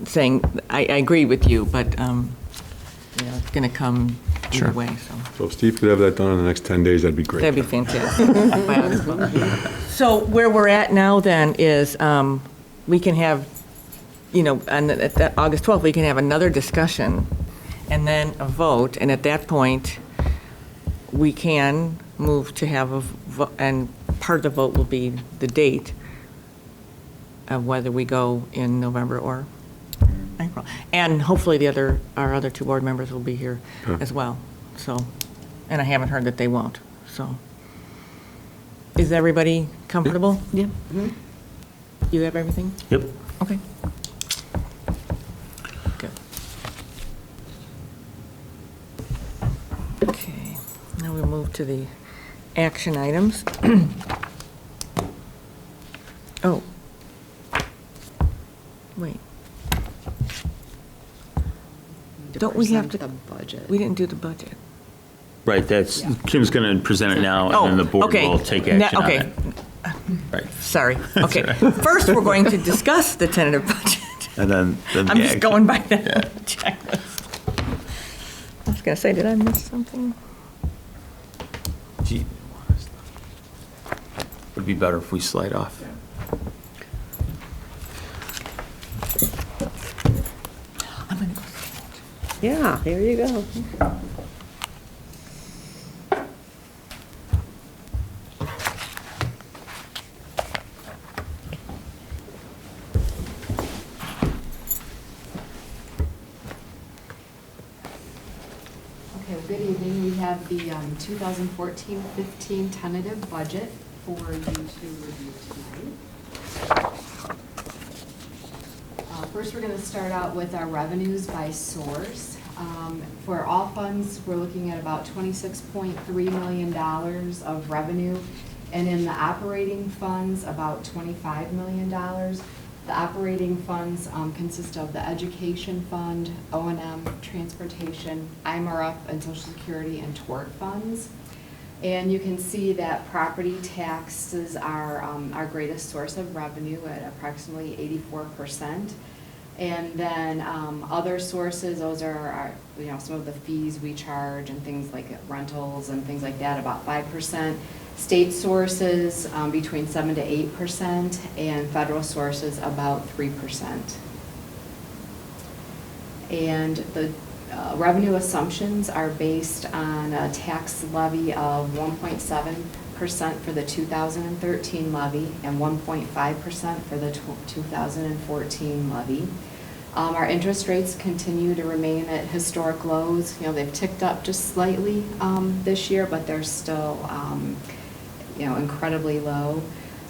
Speaker 1: saying, I agree with you, but, it's going to come either
Speaker 8: Sure.
Speaker 1: way, so.
Speaker 3: So if Steve could have that done in the next 10 days, that'd be great.
Speaker 1: That'd be fantastic. So where we're at now then is, we can have, at that August 12th, we can have another discussion and then a vote, and at that point, we can move to have a vote, and part of the vote will be the date of whether we go in November or April. And hopefully our other two board members will be here as well, so, and I haven't heard that they won't, so. Is everybody comfortable?
Speaker 9: Yeah.
Speaker 1: You have everything?
Speaker 5: Yep.
Speaker 1: Okay. Good. Okay, now we'll move to the action items. Oh. Wait. Don't we have to?
Speaker 6: Present the budget.
Speaker 1: We didn't do the budget.
Speaker 5: Right, Kim's going to present it now, and then the board
Speaker 1: Oh, okay.
Speaker 5: will take
Speaker 1: Now-
Speaker 5: action on
Speaker 1: okay.
Speaker 5: it. Right.
Speaker 1: Sorry. Okay. First, we're going to discuss the tentative budget.
Speaker 5: And then
Speaker 1: I'm
Speaker 5: the
Speaker 1: just
Speaker 5: action.
Speaker 1: going by the checklist. I was going to say, did I miss something?
Speaker 5: Gee, would be better if we slide off.
Speaker 1: I'm going to go.
Speaker 7: Yeah, here you go.
Speaker 6: Okay, well, good evening. We have the 2014-15 tentative budget for you to review tonight. First, we're going to start out with our revenues by source. For all funds, we're looking at about $26.3 million of revenue, and in the operating funds, about $25 million. The operating funds consist of the education fund, O&M, transportation, IMRF, and Social Security and tort funds. And you can see that property taxes are our greatest source of revenue at approximately 84%. And then other sources, those are some of the fees we charge and things like rentals and things like that, about 5%. State sources between 7 to 8%, and federal sources about 3%. And the revenue assumptions are based on a tax levy of 1.7% for the 2013 levy and 1.5% for the 2014 levy. Our interest rates continue to remain at historic lows. They've ticked up just slightly this year, but they're still incredibly low.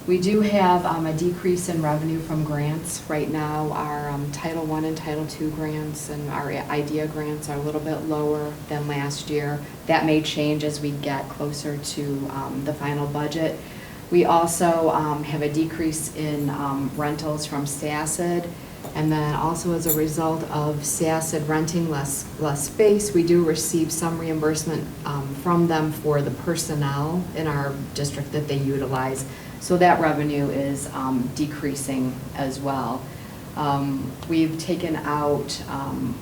Speaker 6: We do have a decrease in revenue from grants. Right now, our Title I and Title II grants and our IDEA grants are a little bit lower than last year. That may change as we get closer to the final budget. We also have a decrease in rentals from SACID. And then also as a result of SACID renting less space, we do receive some reimbursement from them for the personnel in our district that they utilize. So that revenue is decreasing as well. We've taken out,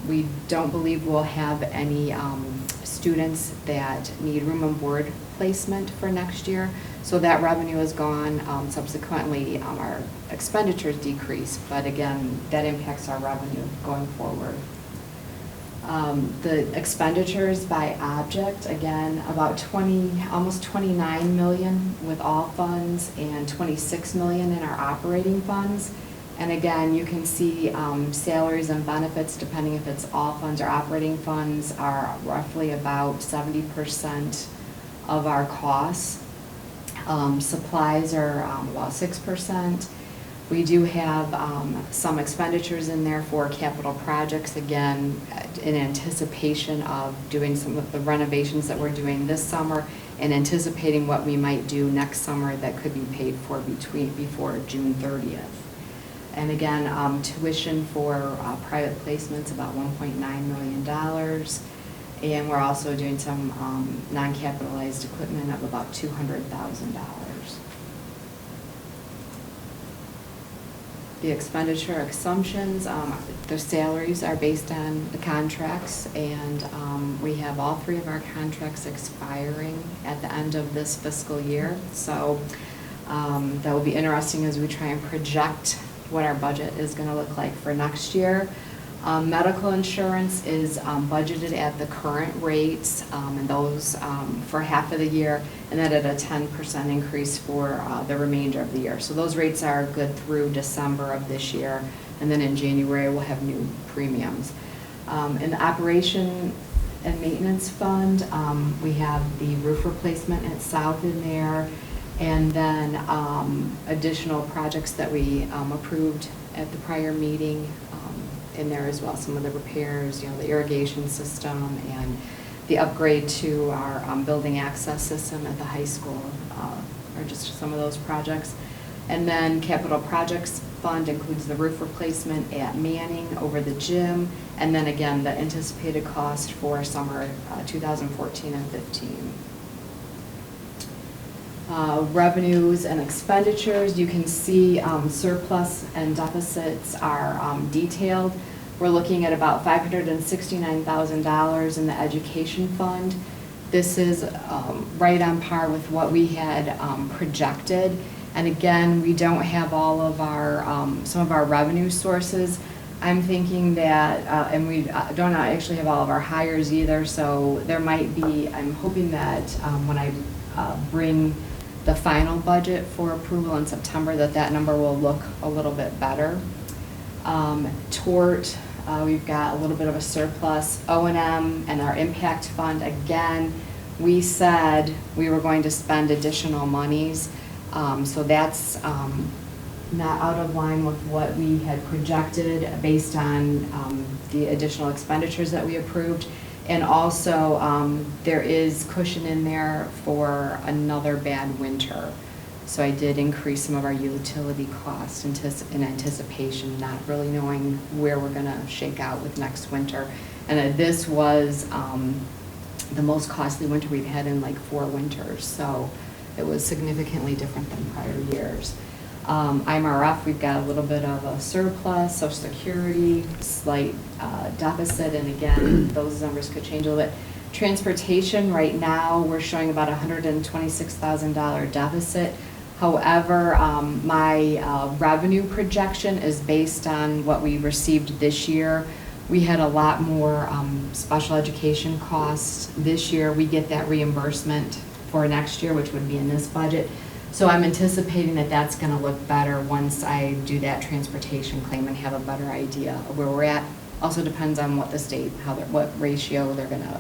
Speaker 6: we don't believe we'll have any students that need room and board placement for next year. So that revenue is gone. Subsequently, our expenditures decrease, but again, that impacts our revenue going forward. The expenditures by object, again, about almost 29 million with all funds and 26 million in our operating funds. And again, you can see salaries and benefits, depending if it's all funds or operating funds, are roughly about 70% of our costs. Supplies are about 6%. We do have some expenditures in there for capital projects, again, in anticipation of doing some of the renovations that we're doing this summer and anticipating what we might do next summer that could be paid for before June 30th. And again, tuition for private placements, about $1.9 million. And we're also doing some non-capitalized equipment of about $200,000. The expenditure assumptions, the salaries are based on the contracts, and we have all 3 of our contracts expiring at the end of this fiscal year. So that will be interesting as we try and project what our budget is going to look like for next year. Medical insurance is budgeted at the current rates, and those for half of the year, and then at a 10% increase for the remainder of the year. So those rates are good through December of this year, and then in January we'll have new premiums. In the operation and maintenance fund, we have the roof replacement at South in there, and then additional projects that we approved at the prior meeting in there as well. Some of the repairs, the irrigation system and the upgrade to our building access system at the high school are just some of those projects. And then capital projects fund includes the roof replacement at Manning over the gym, and then again the anticipated cost for summer 2014 and 15. Revenues and expenditures, you can see surplus and deficits are detailed. We're looking at about $569,000 in the education fund. This is right on par with what we had projected. And again, we don't have all of our, some of our revenue sources. I'm thinking that, and we don't actually have all of our hires either, so there might be, I'm hoping that when I bring the final budget for approval in September, that number will look a little bit better. Tort, we've got a little bit of a surplus. O&M and our impact fund, again, we said we were going to spend additional monies, so that's not out of line with what we had projected based on the additional expenditures that we approved. And also, there is cushion in there for another bad winter. So I did increase some of our utility costs in anticipation, not really knowing where we're gonna shake out with next winter. And this was the most costly winter we've had in like 4 winters. So it was significantly different than prior years. IMRF, we've got a little bit of a surplus. Social Security, slight deficit, and again, those numbers could change a little bit. Transportation, right now, we're showing about $126,000 deficit. However, my revenue projection is based on what we received this year. We had a lot more special education costs this year. We get that reimbursement for next year, which would be in this budget. So I'm anticipating that that's going to look better once I do that transportation claim and have a better idea of where we're at. Also depends on what the state, what ratio they're going to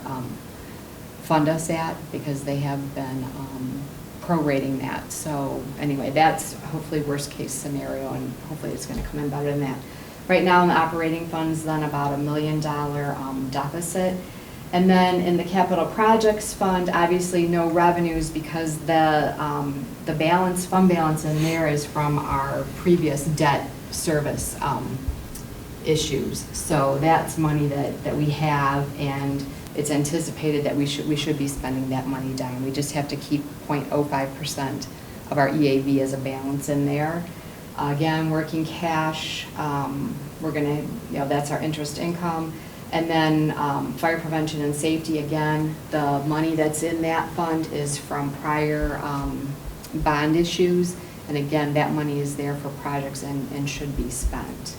Speaker 6: fund us at, because they have been prorating that. So anyway, that's hopefully worst case scenario, and hopefully it's going to come in better than that. Right now in the operating funds, then about $1 million deficit. And then in the capital projects fund, obviously no revenues, because the balance, fund balance in there is from our previous debt service issues. So that's money that we have, and it's anticipated that we should be spending that money down. We just have to keep 0.05% of our EAV as a balance in there. Again, working cash, we're gonna, that's our interest income. And then fire prevention and safety, again, the money that's in that fund is from prior bond issues. And again, that money is there for projects and should be spent.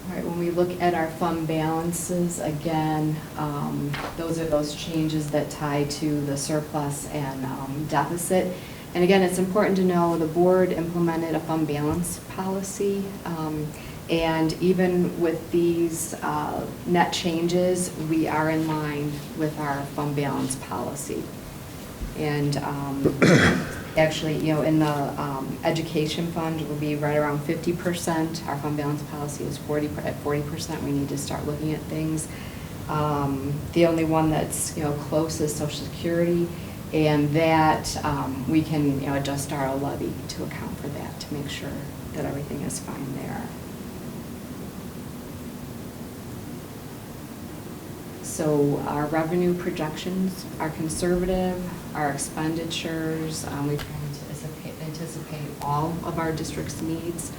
Speaker 6: All right, when we look at our fund balances, again, those are those changes that tie to the surplus and deficit. And again, it's important to know the board implemented a fund balance policy. And even with these net changes, we are in line with our fund balance policy. And actually, in the education fund, it will be right around 50%. Our fund balance policy is at 40%. We need to start looking at things. The only one that's close is Social Security, and that we can adjust our levy to account for that, to make sure that everything is fine there. So our revenue projections are conservative. Our expenditures, we anticipate all of our district's needs.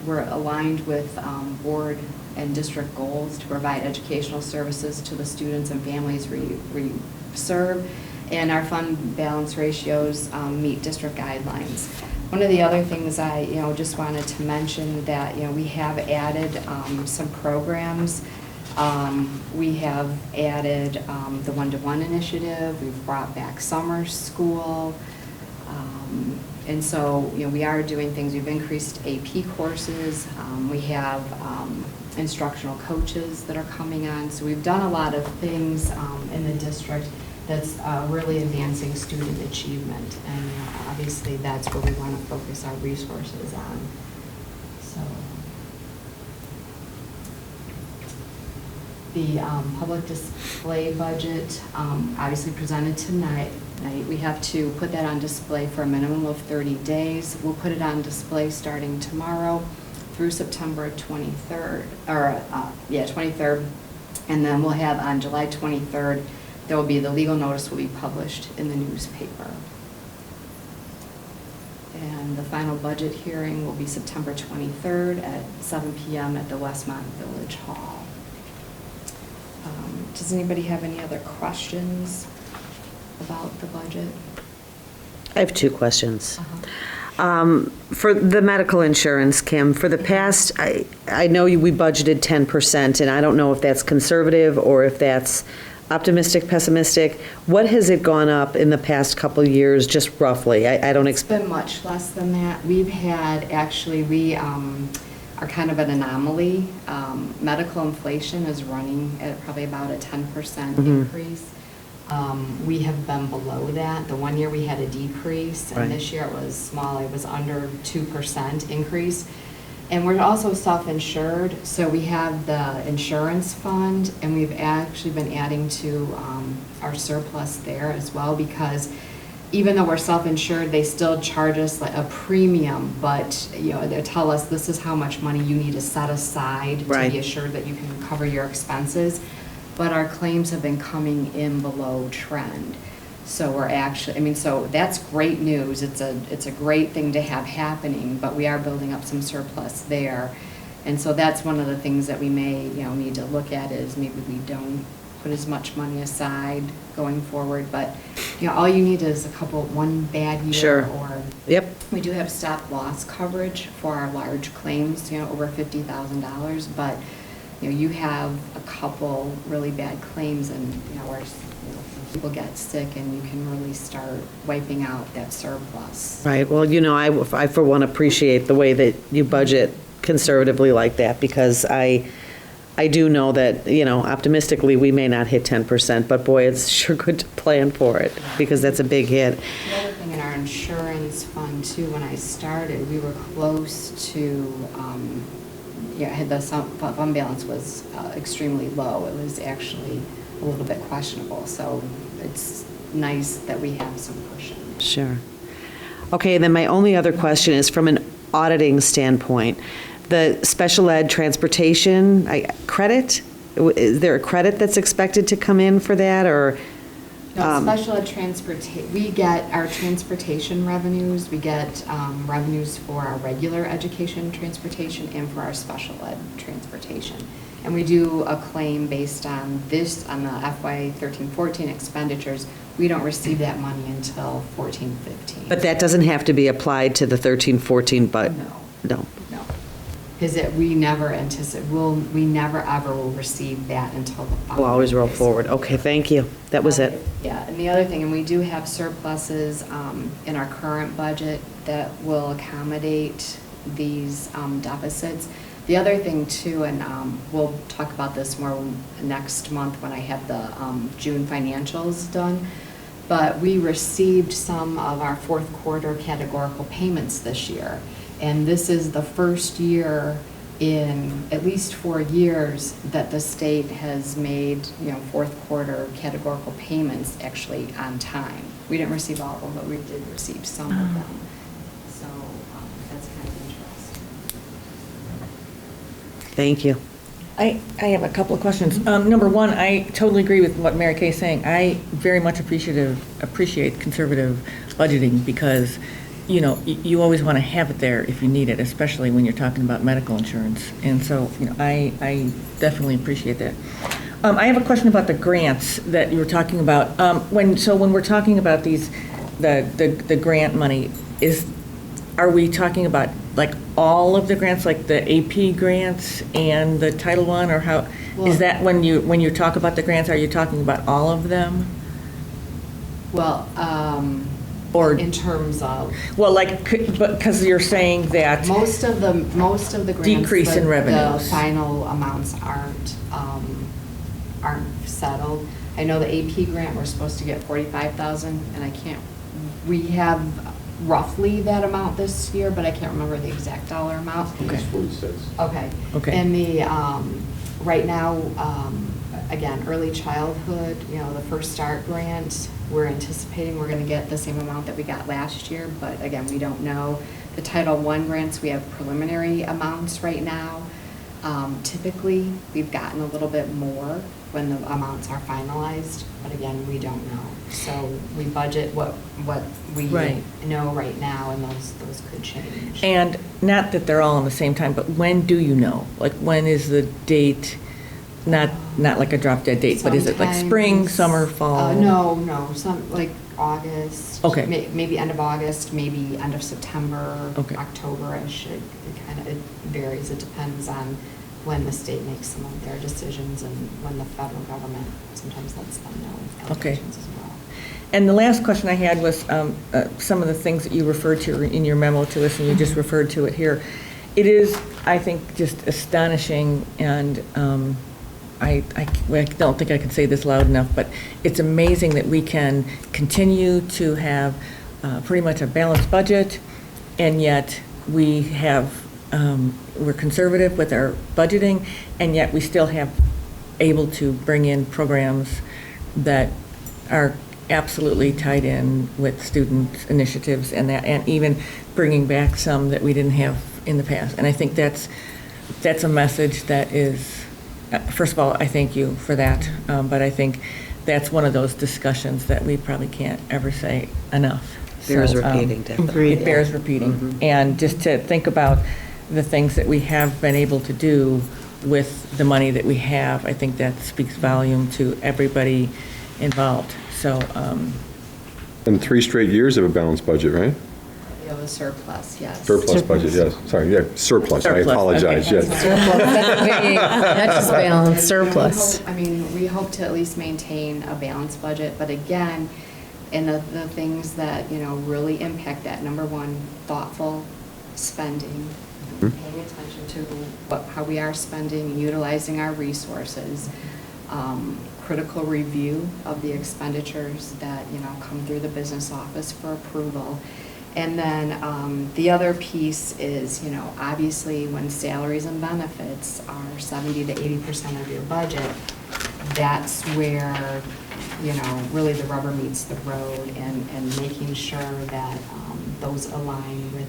Speaker 6: We're aligned with board and district goals to provide educational services to the students and families we serve. And our fund balance ratios meet district guidelines. One of the other things I just wanted to mention that we have added some programs. We have added the one-to-one initiative. We've brought back summer school. And so, we are doing things. We've increased AP courses. We have instructional coaches that are coming on. So we've done a lot of things in the district that's really advancing student achievement. And obviously that's where we want to focus our resources on. So the public display budget, obviously presented tonight. We have to put that on display for a minimum of 30 days. We'll put it on display starting tomorrow through September 23rd, 23rd. And then we'll have on July 23rd the legal notice will be published in the newspaper. And the final budget hearing will be September 23rd at 7 PM at the Westmont Village Hall. Does anybody have any other questions about the budget?
Speaker 7: I have two questions. For the medical insurance, Kim, for the past, I know we budgeted 10%, and I don't know if that's conservative or if that's optimistic, pessimistic. What has it gone up in the past couple years, just roughly? I don't
Speaker 6: It's been much less than that. We've had, actually, we are kind of an anomaly. Medical inflation is running at probably about a 10% increase. We have been below that. The one year we had a decrease,
Speaker 7: Right.
Speaker 6: and this year it was small. It was under 2% increase. And we're also self-insured, so we have the insurance fund, and we've actually been adding to our surplus there as well, because even though we're self-insured, they still charge us like a premium, but, you know, they tell us this is how much money you need to set aside to
Speaker 7: Right.
Speaker 6: be assured that you can cover your expenses. But our claims have been coming in below trend. So we're actually, I mean, so that's great news. It's a great thing to have happening, but we are building up some surplus there. And so that's one of the things that we may, you know, need to look at, is maybe we don't put as much money aside going forward. But, you know, all you need is one bad year.
Speaker 7: Sure.
Speaker 6: Or
Speaker 7: Yep.
Speaker 6: we do have stop loss coverage for our large claims, you know, over $50,000. But, you know, you have a couple really bad claims, and, you know, where people get sick, and you can really start wiping out that surplus.
Speaker 7: Right, well, you know, I for one appreciate the way that you budget conservatively like that, because I do know that, you know, optimistically, we may not hit 10%, but boy, it's sure good to plan for it, because that's a big hit.
Speaker 6: The other thing in our insurance fund too, when I started, we were close to, the fund balance was extremely low. It was actually a little bit questionable, so it's nice that we have some cushion.
Speaker 7: Sure. Okay, then my only other question is from an auditing standpoint. The special ed transportation credit, is there a credit that's expected to come in for that, or?
Speaker 6: No, special ed we get our transportation revenues, we get revenues for our regular education transportation and for our special ed transportation. And we do a claim based on this, on the FY 13-14 expenditures. We don't receive that money until 14-15.
Speaker 7: But that doesn't have to be applied to the 13-14, but?
Speaker 6: No.
Speaker 7: No.
Speaker 6: No. Because we never we never ever will receive that until the following.
Speaker 7: We'll always roll
Speaker 6: fiscal
Speaker 7: forward.
Speaker 6: year.
Speaker 7: Okay, thank you. That was it.
Speaker 6: Yeah, and the other thing, and we do have surpluses in our current budget that will accommodate these deficits. The other thing too, and we'll talk about this more next month when I have the June financials done, but we received some of our fourth quarter categorical payments this year. And this is the first year in at least 4 years that the state has made, you know, fourth quarter categorical payments actually on time. We didn't receive all of them, but we did receive some of them. So that's kind of interesting.
Speaker 7: Thank you.
Speaker 1: I have a couple of questions. Number one, I totally agree with what Mary Kay is saying. I very much appreciate conservative budgeting, because, you know, you always want to have it there if you need it, especially when you're talking about medical insurance. And so, you know, I definitely appreciate that. I have a question about the grants that you were talking about. When we're talking about the grant money, are we talking about like all of the grants, like the AP grants and the Title I, or how, is that when you talk about the grants, are you talking about all of them?
Speaker 6: Well,
Speaker 1: Or
Speaker 6: in terms of
Speaker 1: well, like, because you're saying that
Speaker 6: most of the grants,
Speaker 1: Decrease in revenues.
Speaker 6: the final amounts aren't settled. I know the AP grant, we're supposed to get 45,000, and we have roughly that amount this year, but I can't remember the exact dollar amount.
Speaker 3: It's 46.
Speaker 6: Okay.
Speaker 1: Okay.
Speaker 6: And the, right now, again, early childhood, you know, the First Start grant, we're anticipating we're gonna get the same amount that we got last year, but again, we don't know. The Title I grants, we have preliminary amounts right now. Typically, we've gotten a little bit more when the amounts are finalized, but again, we don't know. So we budget what we
Speaker 1: Right.
Speaker 6: know right now, and those could change.
Speaker 1: And not that they're all on the same time, but when do you know? Like, when is the date, not like a drop dead date, but is it like spring,
Speaker 6: Sometimes-
Speaker 1: summer, fall?
Speaker 6: No, some, like August.
Speaker 1: Okay.
Speaker 6: Maybe end of August, maybe end of September.
Speaker 1: Okay.
Speaker 6: October-ish. It varies. It depends on when the state makes some of their decisions and when the federal government sometimes lets them know
Speaker 1: Okay.
Speaker 6: allocations as well.
Speaker 1: And the last question I had was some of the things that you referred to in your memo to us, and you just referred to it here. It is, I think, just astonishing, and I don't think I can say this loud enough, but it's amazing that we can continue to have pretty much a balanced budget, and yet we have, we're conservative with our budgeting, and yet we still have able to bring in programs that are absolutely tied in with student initiatives and that, and even bringing back some that we didn't have in the past. And I think that's a message that is, first of all, I thank you for that, but I think that's one of those discussions that we probably can't ever say enough.
Speaker 7: Bears
Speaker 1: So,
Speaker 7: repeating, definitely.
Speaker 1: It bears repeating. And just to think about the things that we have been able to do with the money that we have, I think that speaks volume to everybody involved. So,
Speaker 3: And 3 straight years of a balanced budget, right?
Speaker 6: We have a surplus, yes.
Speaker 3: Surplus budget, yes. Sorry, yeah, surplus. I
Speaker 1: Surplus,
Speaker 3: apologize,
Speaker 1: okay.
Speaker 3: yes.
Speaker 9: Not just balanced, surplus.
Speaker 6: We hope to at least maintain a balanced budget, but again, and the things that, really impact that, number one, thoughtful spending, paying attention to how we are spending, utilizing our resources, critical review of the expenditures that, come through the business office for approval. And then the other piece is, obviously when salaries and benefits are 70 to 80% of your budget, that's where, really the rubber meets the road, and making sure that those align with,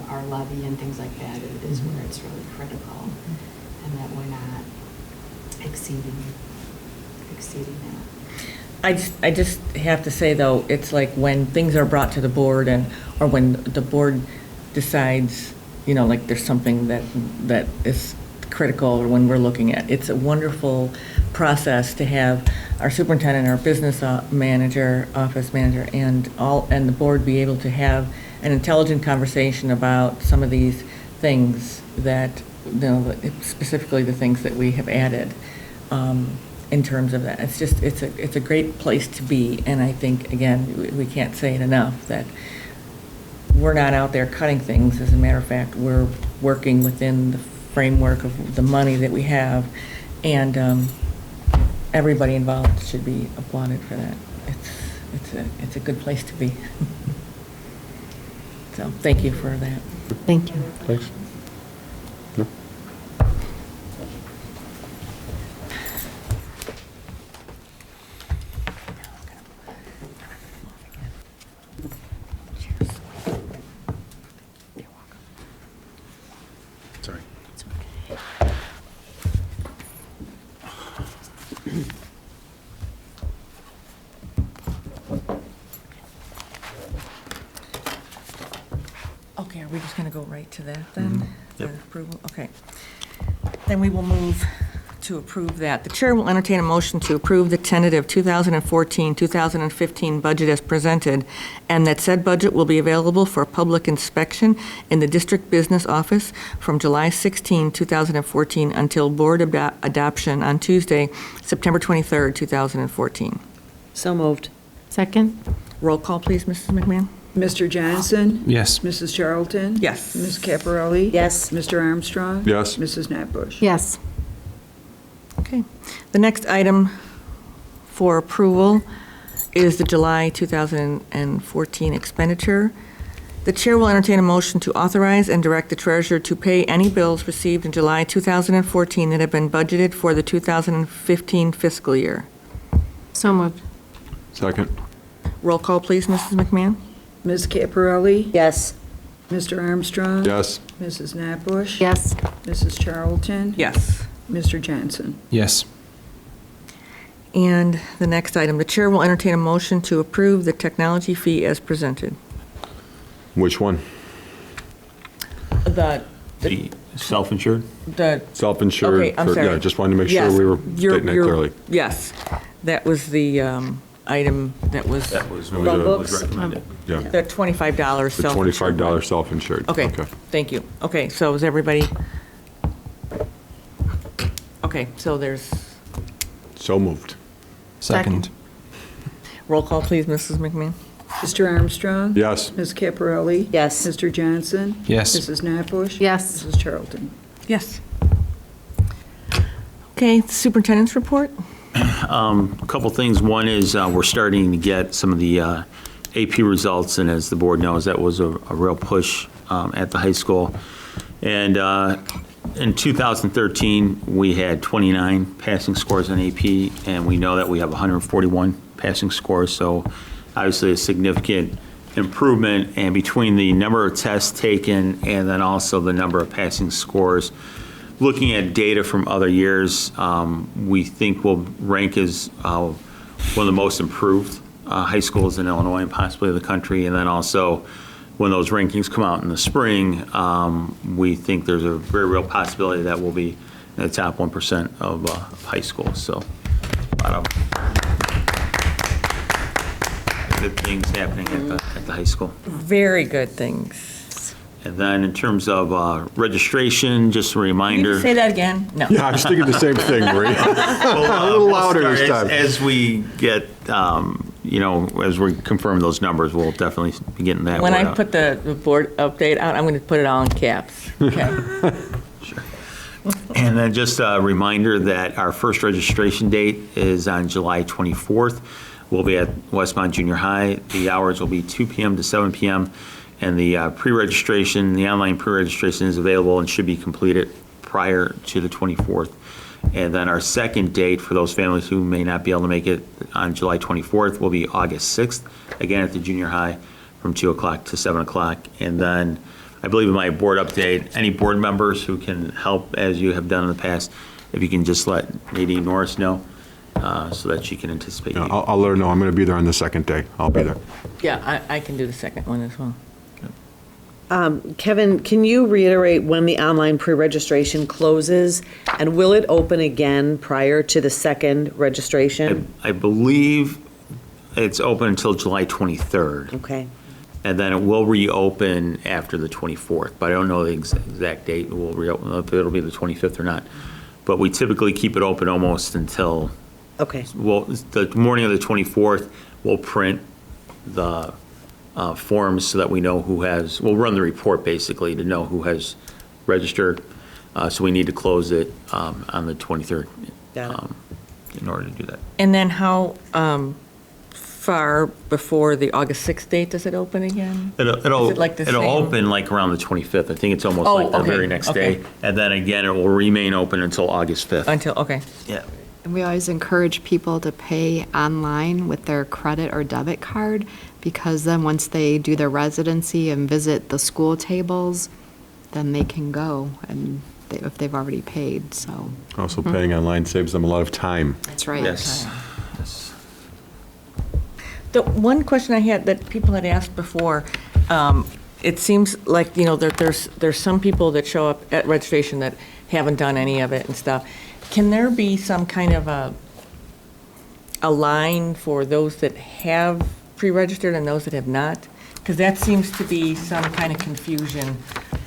Speaker 6: our levy and things like that is where it's really critical, and that we're not exceeding that.
Speaker 1: I just have to say, though, it's like when things are brought to the board or when the board decides, like there's something that is critical, or when we're looking at, it's a wonderful process to have our superintendent, our business manager, office manager, and the board be able to have an intelligent conversation about some of these things that, specifically the things that we have added. In terms of that, it's a great place to be, and I think, again, we can't say it enough, that we're not out there cutting things. As a matter of fact, we're working within the framework of the money that we have, and everybody involved should be applauded for that. It's a good place to be. So, thank you for that.
Speaker 9: Thank you.
Speaker 3: Thanks. No? Sorry.
Speaker 1: Okay, are we just going to go right to that then? For approval? Okay. Then we will move to approve that. The chair will entertain a motion to approve the tentative 2014-2015 budget as presented, and that said budget will be available for public inspection in the district business office from July 16, 2014 until board adoption on Tuesday, September 23rd, 2014.
Speaker 7: So moved.
Speaker 9: Second?
Speaker 1: Roll call, please, Mrs. McMahon.
Speaker 2: Mr. Johnson?
Speaker 8: Yes.
Speaker 2: Mrs. Charlton?
Speaker 1: Yes.
Speaker 2: Ms. Caparelli?
Speaker 7: Yes.
Speaker 2: Mr. Armstrong?
Speaker 3: Yes.
Speaker 2: Mrs. Knappbush?
Speaker 9: Yes.
Speaker 1: Okay. The next item for approval is the July 2014 expenditure. The chair will entertain a motion to authorize and direct the treasurer to pay any bills received in July 2014 that have been budgeted for the 2015 fiscal year.
Speaker 9: So moved.
Speaker 3: Second.
Speaker 1: Roll call, please, Mrs. McMahon.
Speaker 2: Ms. Caparelli?
Speaker 7: Yes.
Speaker 2: Mr. Armstrong?
Speaker 3: Yes.
Speaker 2: Mrs. Knappbush?
Speaker 9: Yes.
Speaker 2: Mrs. Charlton?
Speaker 1: Yes.
Speaker 2: Mr. Johnson?
Speaker 8: Yes.
Speaker 1: And the next item, the chair will entertain a motion to approve the technology fee as presented.
Speaker 3: Which one?
Speaker 1: The,
Speaker 5: The self-insured?
Speaker 1: the.
Speaker 3: Self-insured?
Speaker 1: Okay, I'm sorry.
Speaker 3: Yeah, just wanted to make sure
Speaker 1: Yes,
Speaker 3: we were
Speaker 1: you're-
Speaker 3: stating it
Speaker 1: you're-
Speaker 3: clearly.
Speaker 1: Yes, that was the item that was,
Speaker 5: That was
Speaker 3: Chromebooks?
Speaker 5: what was recommended.
Speaker 3: Yeah,
Speaker 1: the $25
Speaker 3: the
Speaker 1: self-insured.
Speaker 3: $25 self-insured.
Speaker 1: Okay, thank you. Okay, so is everybody? Okay, so there's,
Speaker 3: So moved.
Speaker 8: Second.
Speaker 1: roll call, please, Mrs. McMahon.
Speaker 2: Mr. Armstrong?
Speaker 3: Yes.
Speaker 2: Ms. Caparelli?
Speaker 7: Yes.
Speaker 2: Mr. Johnson?
Speaker 8: Yes.
Speaker 2: Mrs. Knappbush?
Speaker 9: Yes.
Speaker 2: Mrs. Charlton?
Speaker 1: Yes. Okay, superintendent's report?
Speaker 5: A couple things. One is we're starting to get some of the AP results, and as the board knows, that was a real push at the high school. And in 2013, we had 29 passing scores on AP, and we know that we have 141 passing scores, so obviously a significant improvement. And between the number of tests taken and then also the number of passing scores, looking at data from other years, we think we'll rank as one of the most improved high schools in Illinois and possibly the country. And then also, when those rankings come out in the spring, we think there's a very real possibility that we'll be in the top 1% of high schools. So, a lot of good things happening at the high school.
Speaker 1: Very good things.
Speaker 5: And then in terms of registration, just a
Speaker 1: Can you
Speaker 5: reminder.
Speaker 1: just say that again? No.
Speaker 3: Yeah, I was thinking the same thing, Marie. A little louder this time.
Speaker 5: As we get, as we confirm those numbers, we'll definitely be getting that.
Speaker 1: When
Speaker 5: word
Speaker 1: I
Speaker 5: out.
Speaker 1: put the board update out, I'm going to put it all in caps. Okay.
Speaker 5: And then just a reminder that our first registration date is on July 24th. We'll be at Westmont Junior High. The hours will be 2 p.m. to 7 p.m. And the pre-registration, the online pre-registration is available and should be completed prior to the 24th. And then our second date for those families who may not be able to make it on July 24th will be August 6th, again at the junior high from 2 o'clock to 7 o'clock. And then I believe in my board update, any board members who can help as you have done in the past, if you can just let Nadine Norris know so that she can anticipate.
Speaker 3: Yeah, I'll let her know. I'm going to be there on the second day. I'll be there.
Speaker 1: Yeah, I can do the second one as well.
Speaker 7: Kevin, can you reiterate when the online pre-registration closes? And will it open again prior to the second registration?
Speaker 5: I believe it's open until July 23rd.
Speaker 7: Okay.
Speaker 5: And then it will reopen after the 24th, but I don't know the exact date it will reopen, if it'll be the 25th or not. But we typically keep it open almost until,
Speaker 7: Okay.
Speaker 5: well, the morning of the 24th, we'll print the forms so that we know who has, we'll run the report basically to know who has registered. So we need to close it on the 23rd
Speaker 7: Got it.
Speaker 5: in order to do that.
Speaker 1: And then how far before the August 6th date does it open again?
Speaker 5: It'll
Speaker 1: Is it like the
Speaker 5: it'll
Speaker 1: same?
Speaker 5: open like around the 25th. I think it's almost
Speaker 1: Oh,
Speaker 5: like the
Speaker 1: okay,
Speaker 5: very next
Speaker 1: okay.
Speaker 5: day. And then again, it will remain open until August 5th.
Speaker 1: Until, okay.
Speaker 5: Yeah.
Speaker 6: And we always encourage people to pay online with their credit or debit card, because then once they do their residency and visit the school tables, then they can go and if they've already paid, so.
Speaker 3: Also, paying online saves them a lot of time.
Speaker 6: That's right.
Speaker 5: Yes. Yes.
Speaker 1: The one question I had that people had asked before, it seems like, there's some people that show up at registration that haven't done any of it and stuff. Can there be some kind of a line for those that have pre-registered and those that have not? Because that seems to be some kind of confusion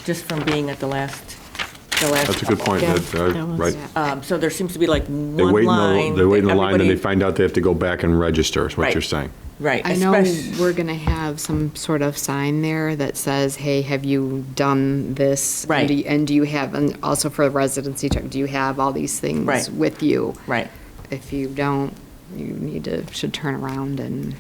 Speaker 1: just from being at the last
Speaker 3: That's a good point.
Speaker 9: Yeah,
Speaker 3: That,
Speaker 9: that was-
Speaker 3: right.
Speaker 1: So there seems to be like
Speaker 3: They
Speaker 1: one
Speaker 3: wait in
Speaker 1: line.
Speaker 3: the, they wait in the
Speaker 1: that
Speaker 3: line, then they
Speaker 1: everybody-
Speaker 3: find out they have to go back and register, is what
Speaker 1: Right.
Speaker 3: you're saying.
Speaker 1: Right.
Speaker 6: I know
Speaker 1: especially-
Speaker 6: we're going to have some sort of sign there that says, hey, have you done this?
Speaker 1: Right.
Speaker 6: And do you have, and also for residency check, do you have all these things
Speaker 1: Right.
Speaker 6: with you?
Speaker 1: Right.
Speaker 6: If you don't, you should turn around and.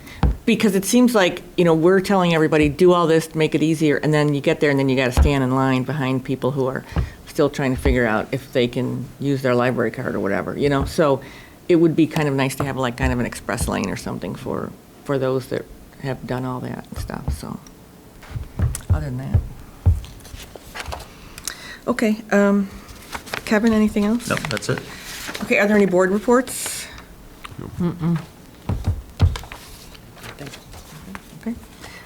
Speaker 1: Because it seems like, we're telling everybody, do all this to make it easier, and then you get there and then you got to stand in line behind people who are still trying to figure out if they can use their library card or whatever, So it would be kind of nice to have like kind of an express lane or something for those that have done all that and stuff, so. Other than that. Okay, Kevin, anything else?
Speaker 5: No, that's it.
Speaker 1: Okay, are there any board reports? Okay.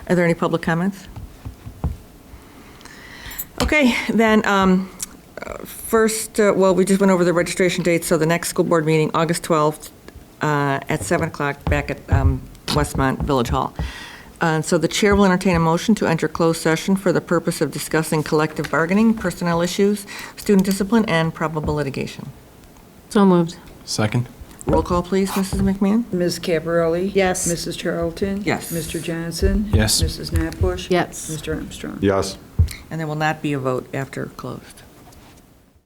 Speaker 1: Are there any public comments? Okay, then, first, well, we just went over the registration dates, so the next school board meeting, August 12th, at 7 o'clock, back at Westmont Village Hall. So the chair will entertain a motion to enter closed session for the purpose of discussing collective bargaining, personnel issues, student discipline, and probable litigation.
Speaker 9: So moved.
Speaker 8: Second?
Speaker 1: Roll call, please, Mrs. McMahon?
Speaker 2: Ms. Caparelli?
Speaker 7: Yes.
Speaker 2: Mrs. Charlton?
Speaker 1: Yes.
Speaker 2: Mr. Johnson?
Speaker 8: Yes.
Speaker 2: Mrs. Knappbush?
Speaker 9: Yes.
Speaker 2: Mr. Armstrong?
Speaker 3: Yes.
Speaker 1: And there will not be a vote after closed.